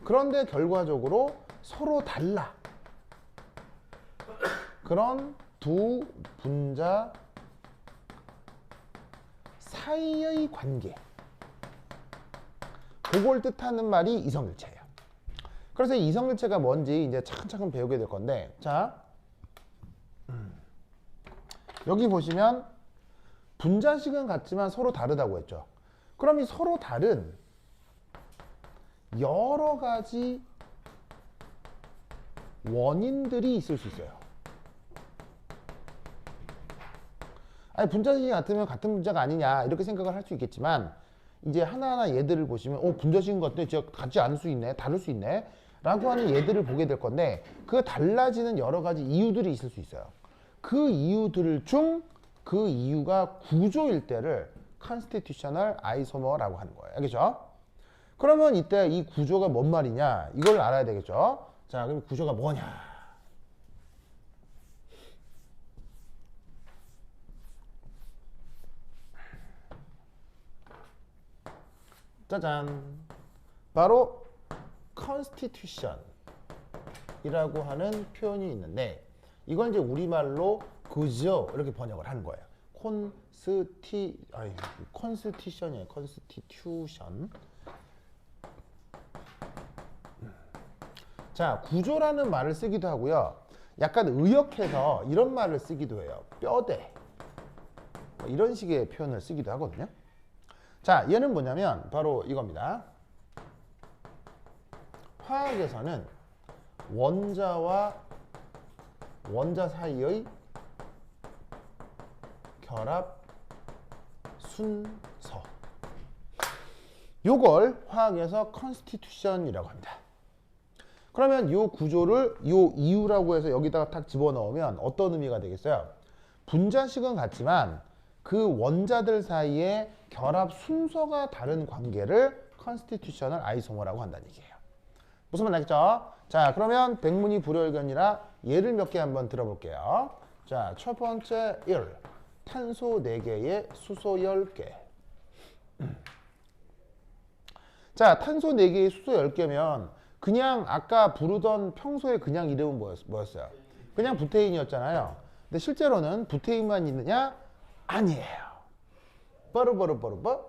그런데 결과적으로 서로 달라. 그런 두 분자 사이의 관계, 그걸 뜻하는 말이 이성일체예요. 그래서 이성일체가 뭔지 이제 차근차근 배우게 될 건데, 자 여기 보시면 분자식은 같지만 서로 다르다고 했죠. 그럼 이 서로 다른 여러 가지 원인들이 있을 수 있어요. 아니, 분자식이 같으면 같은 분자가 아니냐 이렇게 생각을 할 수 있겠지만, 이제 하나하나 얘들을 보시면 분자식인 것 같은데 진짜 같지 않을 수 있네, 다를 수 있네 라고 하는 얘들을 보게 될 건데, 그 달라지는 여러 가지 이유들이 있을 수 있어요. 그 이유들 중 그 이유가 구조일 때를 constitutional isomer라고 하는 거예요. 알겠죠? 그러면 이때 이 구조가 뭔 말이냐 이걸 알아야 되겠죠? 자, 그럼 구조가 뭐냐? 짜잔, 바로 constitution이라고 하는 표현이 있는데, 이건 이제 우리말로 구조 이렇게 번역을 하는 거예요. constitution이에요. constitution. 자, 구조라는 말을 쓰기도 하고요. 약간 의역해서 이런 말을 쓰기도 해요. 뼈대. 이런 식의 표현을 쓰기도 하거든요. 자, 얘는 뭐냐면 바로 이겁니다. 화학에서는 원자와 원자 사이의 결합 순서, 요걸 화학에서 constitution이라고 합니다. 그러면 이 구조를 이 이유라고 해서 여기다가 탁 집어넣으면 어떤 의미가 되겠어요? 분자식은 같지만 그 원자들 사이에 결합 순서가 다른 관계를 constitutional isomer라고 한다는 얘기예요. 무슨 말 알겠죠? 자, 그러면 백문이 불여일견이라 예를 몇 개 한번 들어볼게요. 자, 첫 번째 1. 탄소 4개에 수소 10개. 자, 탄소 4개에 수소 10개면 그냥 아까 부르던 평소에 그냥 이름은 뭐였어요? 그냥 부테인이었잖아요. 근데 실제로는 부테인만 있느냐? 아니에요. 뻐르뻐르뻐르뻐.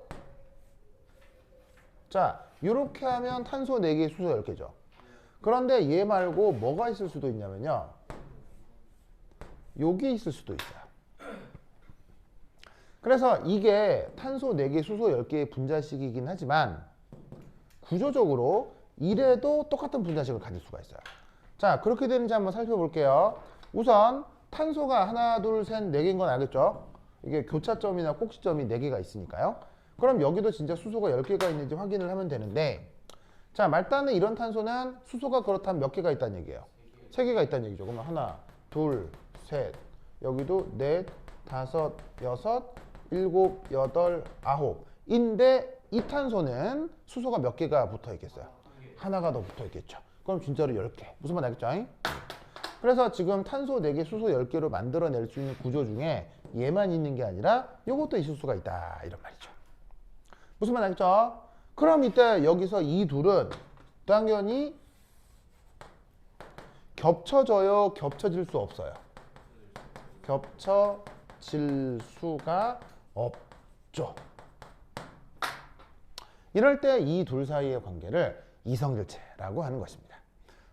자, 이렇게 하면 탄소 4개, 수소 10개죠. 그런데 얘 말고 뭐가 있을 수도 있냐면요, 여기 있을 수도 있어요. 그래서 이게 탄소 4개, 수소 10개의 분자식이긴 하지만 구조적으로 이래도 똑같은 분자식을 가질 수가 있어요. 자, 그렇게 되는지 한번 살펴볼게요. 우선 탄소가 하나, 둘, 셋, 4개인 건 알겠죠? 이게 교차점이나 꼭지점이 4개가 있으니까요. 그럼 여기도 진짜 수소가 10개가 있는지 확인을 하면 되는데, 자, 말단은 이런 탄소는 수소가 그렇다면 몇 개가 있다는 얘기예요? 3개가 있다는 얘기죠. 그러면 하나, 둘, 셋, 여기도 넷, 다섯, 여섯, 일곱, 여덟, 아홉 인데, 이 탄소는 수소가 몇 개가 붙어 있겠어요? 하나가 더 붙어 있겠죠. 그럼 진짜로 10개. 무슨 말 알겠죠? 그래서 지금 탄소 4개, 수소 10개로 만들어낼 수 있는 구조 중에 얘만 있는 게 아니라 요것도 있을 수가 있다, 이런 말이죠. 무슨 말 알겠죠? 그럼 이때 여기서 이 둘은 당연히 겹쳐져요, 겹쳐질 수 없어요? 겹쳐질 수가 없죠. 이럴 때 이 둘 사이의 관계를 이성일체라고 하는 것입니다.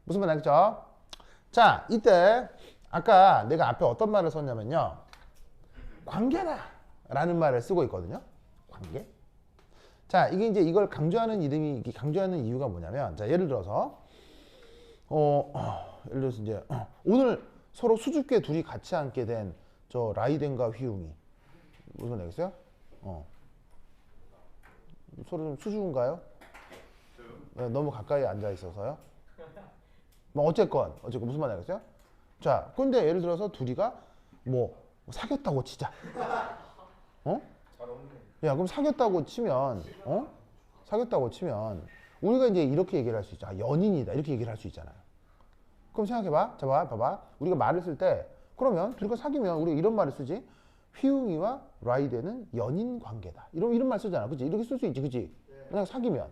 무슨 말 알겠죠? 자, 이때 아까 내가 앞에 어떤 말을 썼냐면요, 관계다 라는 말을 쓰고 있거든요. 관계. 자, 이게 이제 이걸 강조하는 이유가 뭐냐면, 자, 예를 들어서 이제 오늘 서로 수줍게 둘이 같이 앉게 된 저 라이덴과 휘웅이 무슨 얘기겠어요? 서로 좀 수줍은가요? 네, 너무 가까이 앉아 있어서요. 뭐 어쨌건 무슨 말 알겠어요? 자, 근데 예를 들어서 둘이가 뭐 사귀었다고 치자. 야, 그럼 사귀었다고 치면, 사귀었다고 치면 우리가 이제 이렇게 얘기를 할 수 있죠. 아, 연인이다 이렇게 얘기를 할 수 있잖아요. 그럼 생각해봐. 자, 봐봐. 우리가 말을 쓸 때, 그러면 둘이가 사귀면 우리가 이런 말을 쓰지. 휘웅이와 라이데는 연인 관계다. 이런 말 쓰잖아. 그치? 이렇게 쓸 수 있지. 그치? 그냥 사귀면.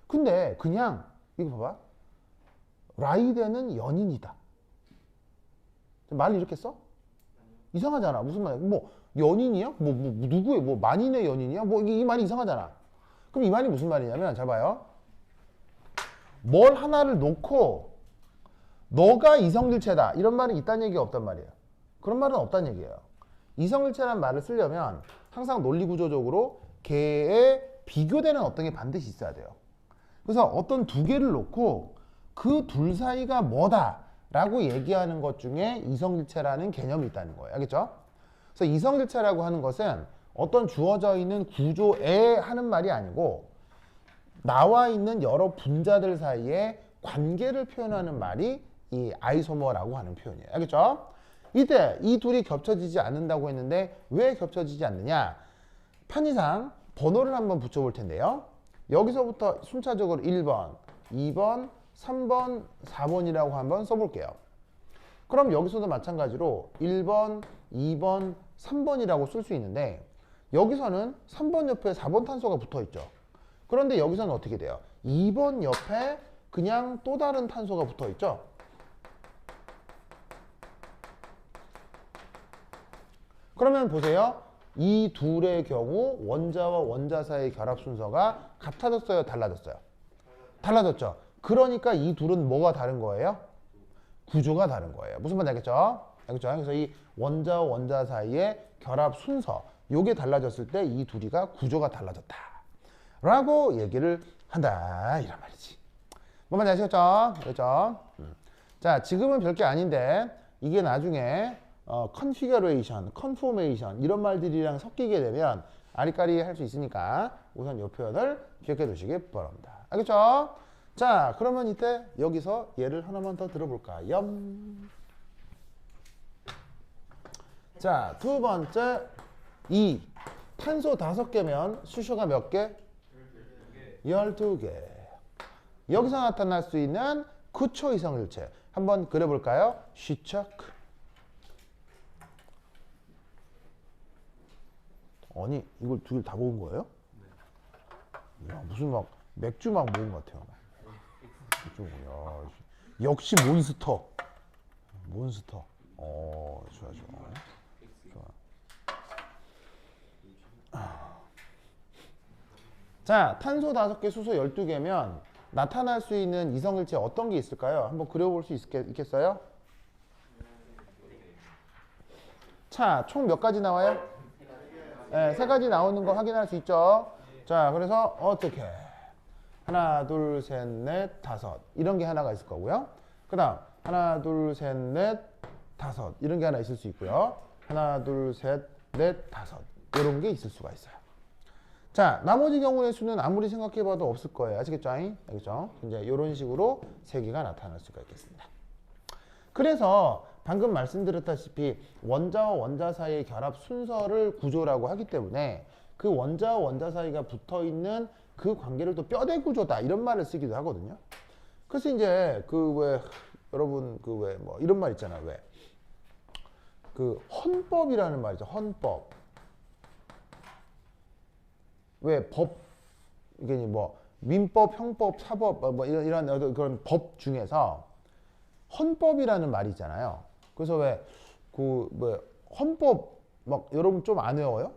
근데 그냥 이거 봐봐. 라이데는 연인이다. 말 이렇게 써? 이상하잖아. 무슨 말이야? 뭐 연인이야? 뭐 누구의 뭐 만인의 연인이야? 뭐 이 말이 이상하잖아. 그럼 이 말이 무슨 말이냐면 잘 봐요. 뭘 하나를 놓고 너가 이성질체다 이런 말은 있다는 얘기가 없단 말이에요. 그런 말은 없다는 얘기예요. 이성질체라는 말을 쓰려면 항상 논리구조적으로 걔에 비교되는 어떤 게 반드시 있어야 돼요. 그래서 어떤 두 개를 놓고 그 둘 사이가 뭐다라고 얘기하는 것 중에 이성질체라는 개념이 있다는 거예요. 알겠죠? 그래서 이성질체라고 하는 것은 어떤 주어져 있는 구조에 하는 말이 아니고 나와 있는 여러 분자들 사이에 관계를 표현하는 말이 이 아이소머라고 하는 표현이에요. 알겠죠? 이때 이 둘이 겹쳐지지 않는다고 했는데 왜 겹쳐지지 않느냐? 편의상 번호를 한번 붙여볼 텐데요. 여기서부터 순차적으로 1번, 2번, 3번, 4번이라고 한번 써볼게요. 그럼 여기서도 마찬가지로 1번, 2번, 3번이라고 쓸 수 있는데 여기서는 3번 옆에 4번 탄소가 붙어있죠. 그런데 여기서는 어떻게 돼요? 2번 옆에 그냥 또 다른 탄소가 붙어있죠. 그러면 보세요. 이 둘의 경우 원자와 원자 사이의 결합 순서가 같아졌어요? 달라졌어요? 달라졌죠. 그러니까 이 둘은 뭐가 다른 거예요? 구조가 다른 거예요. 무슨 말인지 알겠죠? 알겠죠? 그래서 이 원자와 원자 사이의 결합 순서 요게 달라졌을 때 이 둘이가 구조가 달라졌다 라고 얘기를 한다 이란 말이지. 뭔 말인지 아시겠죠? 그렇죠? 자, 지금은 별게 아닌데 이게 나중에 컨피거레이션, 컨포메이션 이런 말들이랑 섞이게 되면 아리까리 할 수 있으니까 우선 이 표현을 기억해 두시기 바랍니다. 알겠죠? 자, 그러면 이때 여기서 예를 하나만 더 들어볼까요? 자, 두 번째 이 탄소 5개면 수소가 몇 개? 12개. 여기서 나타날 수 있는 구초 이성질체 한번 그려볼까요? 시작. 아니 이걸 두 개 다 모은 거예요? 야, 무슨 막 맥주 막 모은 것 같아요. 맥주, 야, 역시 몬스터. 몬스터. 좋아. 자, 탄소 5개, 수소 12개면 나타날 수 있는 이성질체 어떤 게 있을까요? 한번 그려볼 수 있겠어요? 자, 총 몇 가지 나와요? 네, 3가지 나오는 거 확인할 수 있죠? 자, 그래서 어떻게? 하나, 둘, 셋, 넷, 다섯. 이런 게 하나가 있을 거고요. 그 다음, 하나, 둘, 셋, 넷, 다섯. 이런 게 하나 있을 수 있고요. 하나, 둘, 셋, 넷, 다섯. 이런 게 있을 수가 있어요. 자, 나머지 경우의 수는 아무리 생각해봐도 없을 거예요. 아시겠죠? 알겠죠? 이제 이런 식으로 3개가 나타날 수가 있겠습니다. 그래서 방금 말씀드렸다시피 원자와 원자 사이의 결합 순서를 구조라고 하기 때문에 그 원자와 원자 사이가 붙어있는 그 관계를 또 뼈대 구조다 이런 말을 쓰기도 하거든요. 그래서 이제 그 왜 여러분 그 왜 뭐 이런 말 있잖아요. 왜 그 헌법이라는 말이죠. 헌법. 왜 법 이게 뭐 민법, 형법, 사법 뭐 이런 그런 법 중에서 헌법이라는 말이 있잖아요. 그래서 왜 그 뭐 헌법 막 여러분 좀 안 외워요?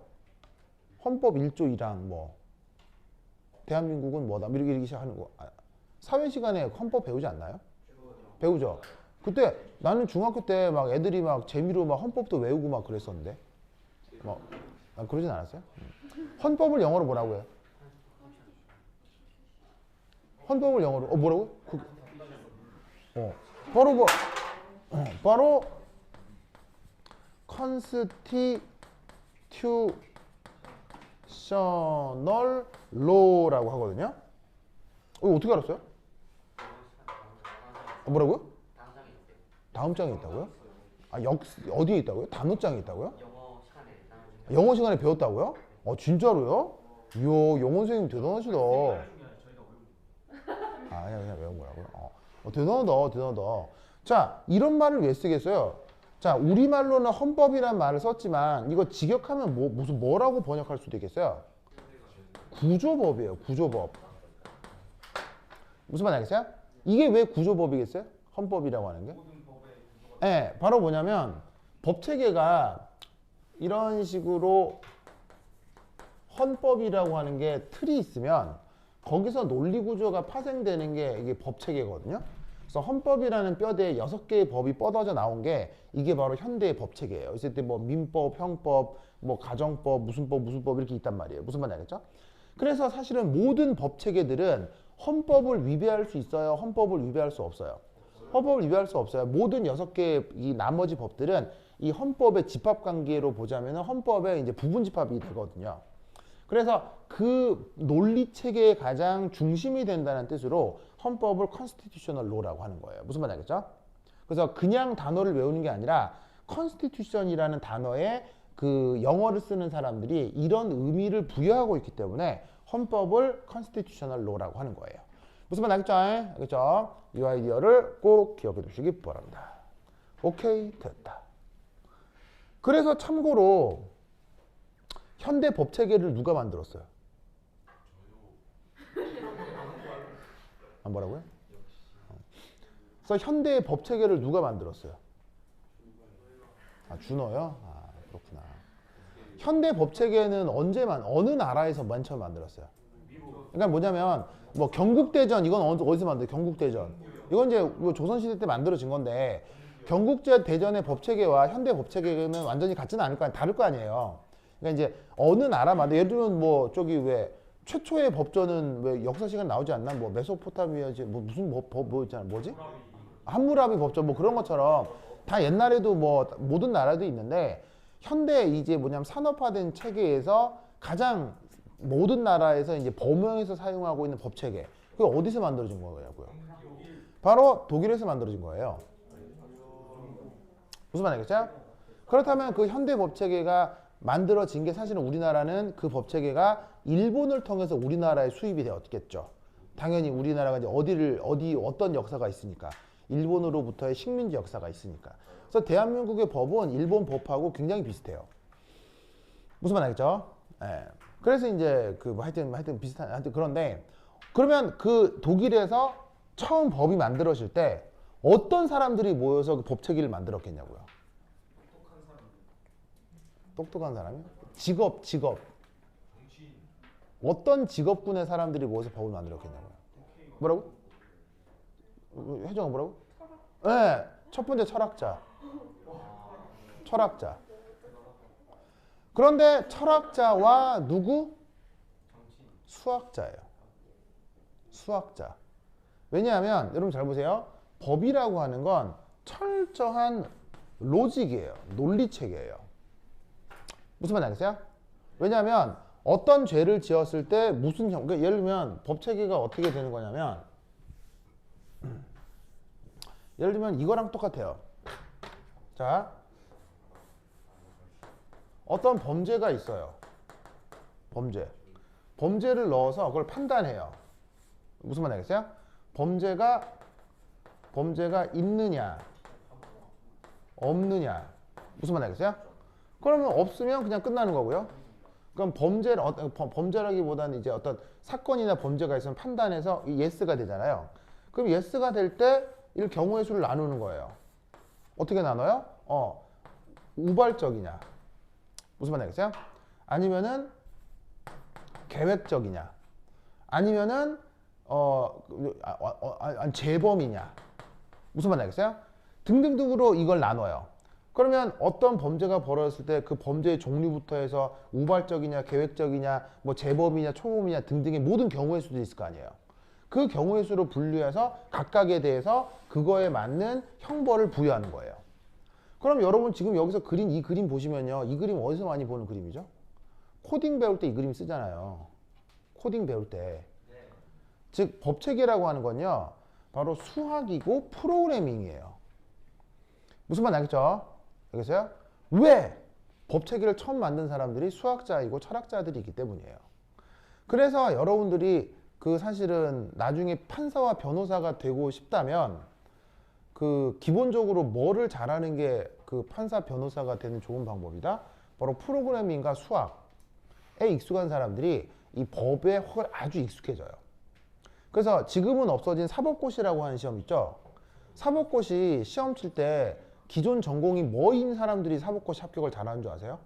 헌법 1조 1항 뭐 대한민국은 뭐다 이렇게 시작하는 거 사회 시간에 헌법 배우지 않나요? 배우죠. 그때 나는 중학교 때 막 애들이 막 재미로 막 헌법도 외우고 막 그랬었는데 뭐 그러진 않았어요? 헌법을 영어로 뭐라고 해요? 헌법을 영어로 뭐라고? 바로 constitutional law라고 하거든요. 이거 어떻게 알았어요? 뭐라고요? 다음 장에 있다고요? 아, 어디에 있다고요? 단어장에 있다고요? 영어 시간에 배웠다고요? 진짜로요? 이야, 영어 선생님 대단하시다. 그냥 외운 거라고요? 대단하다. 자, 이런 말을 왜 쓰겠어요? 자, 우리말로는 헌법이란 말을 썼지만 이거 직역하면 무슨 뭐라고 번역할 수도 있겠어요? 구조법이에요. 구조법. 무슨 말 알겠어요? 이게 왜 구조법이겠어요? 헌법이라고 하는 게? 네, 바로 뭐냐면 법 체계가 이런 식으로 헌법이라고 하는 게 틀이 있으면 거기서 논리 구조가 파생되는 게 이게 법 체계거든요. 그래서 헌법이라는 뼈대에 6개의 법이 뻗어져 나온 게 이게 바로 현대의 법 체계예요. 있을 때 뭐 민법, 형법, 뭐 가정법, 무슨 법 이렇게 있단 말이에요. 무슨 말인지 알겠죠? 그래서 사실은 모든 법 체계들은 헌법을 위배할 수 있어요. 헌법을 위배할 수 없어요. 헌법을 위배할 수 없어요. 모든 6개의 이 나머지 법들은 이 헌법의 집합 관계로 보자면 헌법의 이제 부분 집합이 되거든요. 그래서 그 논리 체계의 가장 중심이 된다는 뜻으로 헌법을 constitutional law라고 하는 거예요. 무슨 말인지 알겠죠? 그래서 그냥 단어를 외우는 게 아니라 constitution이라는 단어에 그 영어를 쓰는 사람들이 이런 의미를 부여하고 있기 때문에 헌법을 constitutional law라고 하는 거예요. 무슨 말 알겠죠? 알겠죠? 이 아이디어를 꼭 기억해 두시기 바랍니다. 오케이, 됐다. 그래서 참고로 현대 법 체계를 누가 만들었어요? 아, 뭐라고요? 그래서 현대의 법 체계를 누가 만들었어요? 아, 준호요? 아, 그렇구나. 현대 법 체계는 어느 나라에서 맨 처음 만들었어요? 그러니까 뭐냐면 뭐 경국대전 이건 어디서 만들어요? 경국대전. 이건 이제 조선시대 때 만들어진 건데 경국대전의 법 체계와 현대 법 체계는 완전히 같지는 않을 거 아니에요. 다를 거 아니에요. 그러니까 이제 어느 나라마다 예를 들면 뭐 저기 왜 최초의 법전은 왜 역사 시간 나오지 않나? 뭐 메소포타미아지 뭐 무슨 뭐 있잖아. 뭐지? 함무라비 법전 뭐 그런 것처럼 다 옛날에도 뭐 모든 나라도 있는데 현대 이제 뭐냐면 산업화된 체계에서 가장 모든 나라에서 이제 범용에서 사용하고 있는 법 체계. 그게 어디서 만들어진 거냐고요? 바로 독일에서 만들어진 거예요. 무슨 말 알겠죠? 그렇다면 그 현대 법 체계가 만들어진 게 사실은 우리나라는 그 법 체계가 일본을 통해서 우리나라에 수입이 되었겠죠. 당연히 우리나라가 이제 어떤 역사가 있으니까. 일본으로부터의 식민지 역사가 있으니까. 그래서 대한민국의 법은 일본 법하고 굉장히 비슷해요. 무슨 말 알겠죠? 예. 그래서 이제 그 하여튼 비슷한 하여튼 그런데 그러면 그 독일에서 처음 법이 만들어질 때 어떤 사람들이 모여서 그 법 체계를 만들었겠냐고요? 똑똑한 사람이요? 직업. 어떤 직업군의 사람들이 모여서 법을 만들었겠냐고요? 뭐라고? 혜정아 뭐라고? 네, 첫 번째 철학자. 그런데 철학자와 누구? 수학자예요. 수학자. 왜냐하면 여러분 잘 보세요. 법이라고 하는 건 철저한 로직이에요. 논리체계예요. 무슨 말인지 알겠어요? 왜냐하면 어떤 죄를 지었을 때 무슨 그러니까 예를 들면 법 체계가 어떻게 되는 거냐면 예를 들면 이거랑 똑같아요. 자, 어떤 범죄가 있어요. 범죄를 넣어서 그걸 판단해요. 무슨 말인지 알겠어요? 범죄가 있느냐 없느냐 무슨 말인지 알겠어요? 그러면 없으면 그냥 끝나는 거고요. 그럼 범죄라기보다는 이제 어떤 사건이나 범죄가 있으면 판단해서 예스가 되잖아요. 그럼 예스가 될 때 이 경우의 수를 나누는 거예요. 어떻게 나눠요? 우발적이냐 무슨 말인지 알겠어요? 아니면은 계획적이냐 아니면은 재범이냐 무슨 말인지 알겠어요? 등등등으로 이걸 나눠요. 그러면 어떤 범죄가 벌어졌을 때 그 범죄의 종류부터 해서 우발적이냐 계획적이냐 뭐 재범이냐 초범이냐 등등의 모든 경우의 수도 있을 거 아니에요. 그 경우의 수로 분류해서 각각에 대해서 그거에 맞는 형벌을 부여하는 거예요. 그럼 여러분 지금 여기서 그린 이 그림 보시면요. 이 그림 어디서 많이 보는 그림이죠? 코딩 배울 때 이 그림 쓰잖아요. 코딩 배울 때. 즉 법체계라고 하는 건요. 바로 수학이고 프로그래밍이에요. 무슨 말인지 알겠죠? 알겠어요? 왜? 법체계를 처음 만든 사람들이 수학자이고 철학자들이기 때문이에요. 그래서 여러분들이 그 사실은 나중에 판사와 변호사가 되고 싶다면 그 기본적으로 뭐를 잘하는 게 그 판사 변호사가 되는 좋은 방법이다. 바로 프로그래밍과 수학에 익숙한 사람들이 이 법에 아주 익숙해져요. 그래서 지금은 없어진 사법고시라고 하는 시험 있죠. 사법고시 시험 칠 때 기존 전공이 뭐인 사람들이 사법고시 합격을 잘하는 줄 아세요?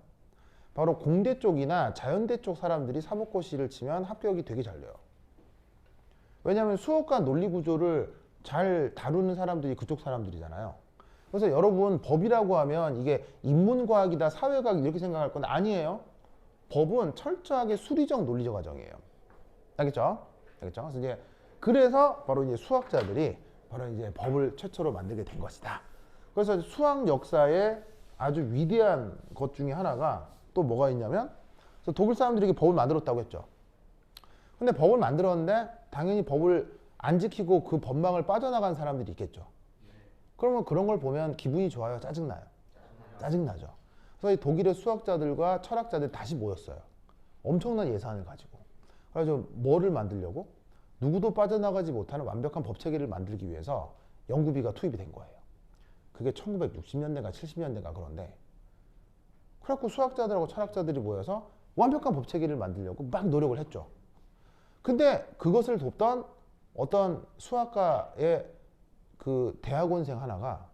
바로 공대 쪽이나 자연대 쪽 사람들이 사법고시를 치면 합격이 되게 잘 돼요. 왜냐하면 수학과 논리 구조를 잘 다루는 사람들이 그쪽 사람들이잖아요. 그래서 여러분 법이라고 하면 이게 인문과학이다 사회과학 이렇게 생각할 건 아니에요. 법은 철저하게 수리적 논리적 과정이에요. 알겠죠? 알겠죠? 그래서 바로 이제 수학자들이 바로 이제 법을 최초로 만들게 된 것이다. 그래서 수학 역사의 아주 위대한 것 중에 하나가 또 뭐가 있냐면, 그래서 독일 사람들이 법을 만들었다고 했죠. 근데 법을 만들었는데 당연히 법을 안 지키고 그 법망을 빠져나간 사람들이 있겠죠. 그러면 그런 걸 보면 기분이 좋아요? 짜증나요? 짜증나죠. 그래서 이 독일의 수학자들과 철학자들이 다시 모였어요. 엄청난 예산을 가지고. 그래서 뭐를 만들려고? 누구도 빠져나가지 못하는 완벽한 법체계를 만들기 위해서 연구비가 투입이 된 거예요. 그게 1960년대가 70년대가 그런데, 그래갖고 수학자들하고 철학자들이 모여서 완벽한 법체계를 만들려고 막 노력을 했죠. 근데 그것을 돕던 어떤 수학과의 그 대학원생 하나가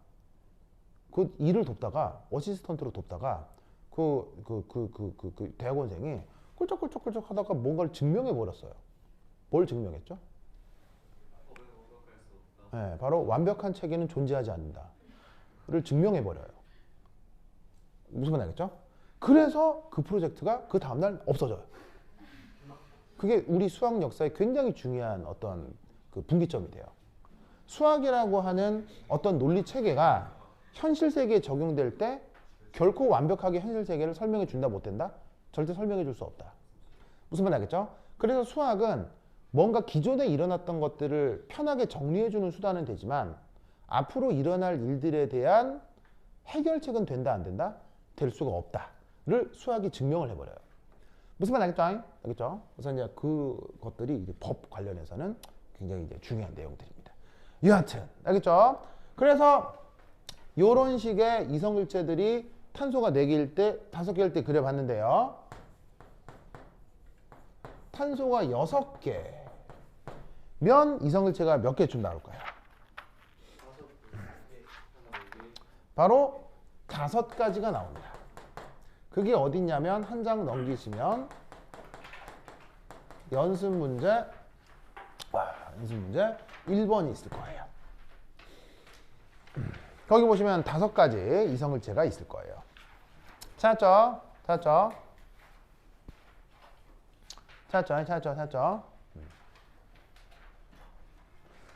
그 일을 돕다가 어시스턴트로 돕다가 그 대학원생이 꿀쩍꿀쩍꿀쩍 하다가 뭔가를 증명해 버렸어요. 뭘 증명했죠? 네, 바로 완벽한 체계는 존재하지 않는다를 증명해 버려요. 무슨 말 알겠죠? 그래서 그 프로젝트가 그 다음날 없어져요. 그게 우리 수학 역사에 굉장히 중요한 어떤 그 분기점이 돼요. 수학이라고 하는 어떤 논리 체계가 현실 세계에 적용될 때 결코 완벽하게 현실 세계를 설명해 준다 못 된다? 절대 설명해 줄 수 없다. 무슨 말 알겠죠? 그래서 수학은 뭔가 기존에 일어났던 것들을 편하게 정리해 주는 수단은 되지만 앞으로 일어날 일들에 대한 해결책은 된다 안 된다? 될 수가 없다를 수학이 증명을 해버려요. 무슨 말 알겠죠? 알겠죠? 그래서 이제 그것들이 이제 법 관련해서는 굉장히 이제 중요한 내용들입니다. 여하튼 알겠죠? 그래서 이런 식의 이성일체들이 탄소가 4개일 때, 5개일 때 그려봤는데요. 탄소가 6개면 이성일체가 몇 개쯤 나올까요? 바로 5가지가 나옵니다. 그게 어딨냐면 한 장 넘기시면 연습 문제 1번이 있을 거예요. 거기 보시면 5가지 이성일체가 있을 거예요. 찾았죠? 찾았죠? 찾았죠? 찾았죠? 찾았죠?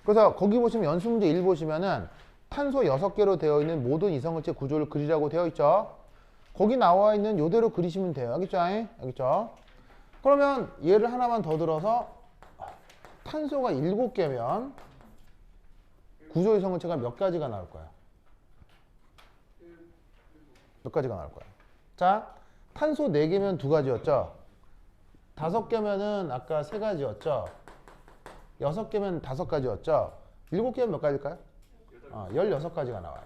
그래서 거기 보시면 연습 문제 1 보시면은 탄소 6개로 되어 있는 모든 이성일체 구조를 그리라고 되어 있죠. 거기 나와 있는 요대로 그리시면 돼요. 알겠죠? 알겠죠? 그러면 얘를 하나만 더 들어서 탄소가 7개면 구조 이성일체가 몇 가지가 나올 거야? 몇 가지가 나올 거야? 자, 탄소 4개면 2가지였죠? 5개면은 아까 3가지였죠? 6개면 5가지였죠? 7개면 몇 가지일까요? 16가지가 나와요.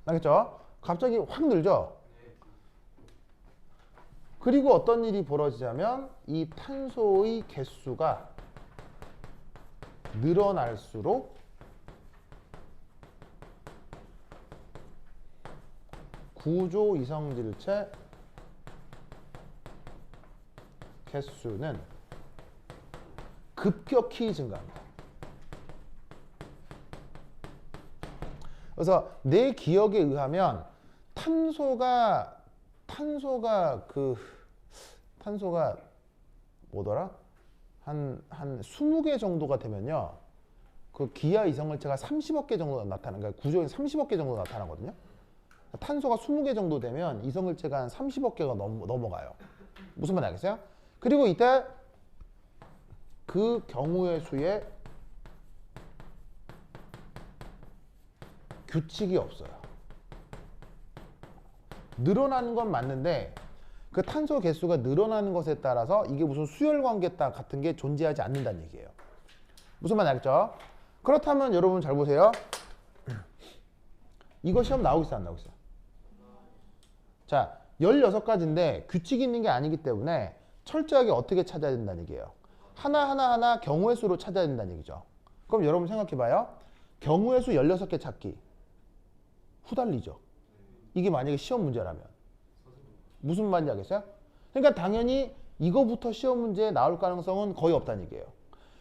알겠죠? 갑자기 확 늘죠? 그리고 어떤 일이 벌어지냐면 이 탄소의 개수가 늘어날수록 구조 이성질체 개수는 급격히 증가합니다. 그래서 내 기억에 의하면 탄소가 뭐더라? 한 20개 정도가 되면요. 그 기하 이성일체가 30억 개 정도 나타나는 거예요. 구조에 30억 개 정도 나타나거든요. 탄소가 20개 정도 되면 이성일체가 한 30억 개가 넘어가요. 무슨 말 알겠어요? 그리고 이때 그 경우의 수에 규칙이 없어요. 늘어나는 건 맞는데 그 탄소 개수가 늘어나는 것에 따라서 이게 무슨 수열 관계 같은 게 존재하지 않는다는 얘기예요. 무슨 말 알겠죠? 그렇다면 여러분 잘 보세요. 이거 시험 나오고 있어 안 나오고 있어? 자, 16가지인데 규칙이 있는 게 아니기 때문에 철저하게 어떻게 찾아야 된다는 얘기예요. 하나하나 경우의 수로 찾아야 된다는 얘기죠. 그럼 여러분 생각해봐요. 경우의 수 16개 찾기. 후달리죠. 이게 만약에 시험 문제라면. 무슨 말인지 알겠어요? 그러니까 당연히 이거부터 시험 문제에 나올 가능성은 거의 없다는 얘기예요.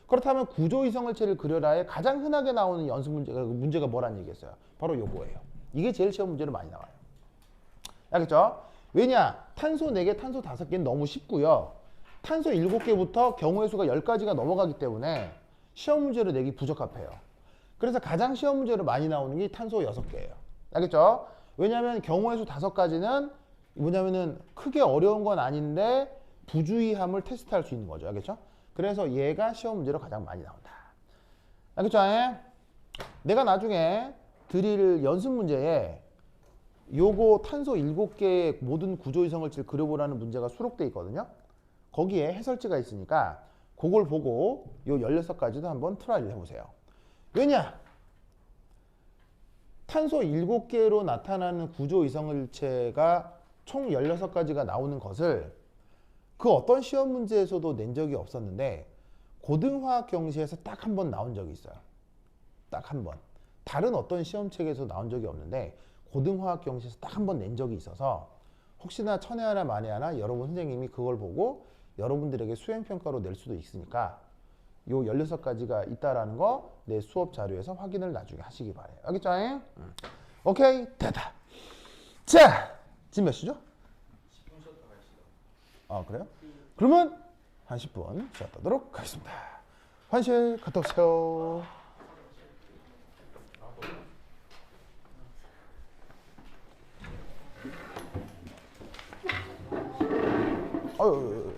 그렇다면 구조이성을체를 그려라에 가장 흔하게 나오는 연습 문제가 뭐라는 얘기겠어요? 바로 요거예요. 이게 제일 시험 문제로 많이 나와요. 알겠죠? 왜냐? 탄소 4개, 탄소 5개는 너무 쉽고요. 탄소 7개부터 경우의 수가 10가지가 넘어가기 때문에 시험 문제로 내기 부적합해요. 그래서 가장 시험 문제로 많이 나오는 게 탄소 6개예요. 알겠죠? 왜냐하면 경우의 수 5가지는 뭐냐면은 크게 어려운 건 아닌데 부주의함을 테스트할 수 있는 거죠. 알겠죠? 그래서 얘가 시험 문제로 가장 많이 나온다. 알겠죠? 내가 나중에 드릴 연습 문제에 요거 탄소 7개의 모든 구조이성을 그려보라는 문제가 수록되어 있거든요. 거기에 해설지가 있으니까 그걸 보고 요 16가지도 한번 트라이를 해보세요. 왜냐? 탄소 7개로 나타나는 구조이성을체가 총 16가지가 나오는 것을 그 어떤 시험 문제에서도 낸 적이 없었는데 고등화학 경시에서 딱 한 번 나온 적이 있어요. 딱 한 번. 다른 어떤 시험책에서 나온 적이 없는데 고등화학 경시에서 딱 한 번 낸 적이 있어서 혹시나 천에 하나 만에 하나 여러분 선생님이 그걸 보고 여러분들에게 수행평가로 낼 수도 있으니까 요 16가지가 있다라는 거 내 수업 자료에서 확인을 나중에 하시기 바래요. 알겠죠? 오케이, 됐다. 자, 지금 몇 시죠? 10분 쉬었다 갈시다. 아, 그래요? 그러면 한 10분 쉬었다도록 하겠습니다. 환실 갔다 오세요. 어휴.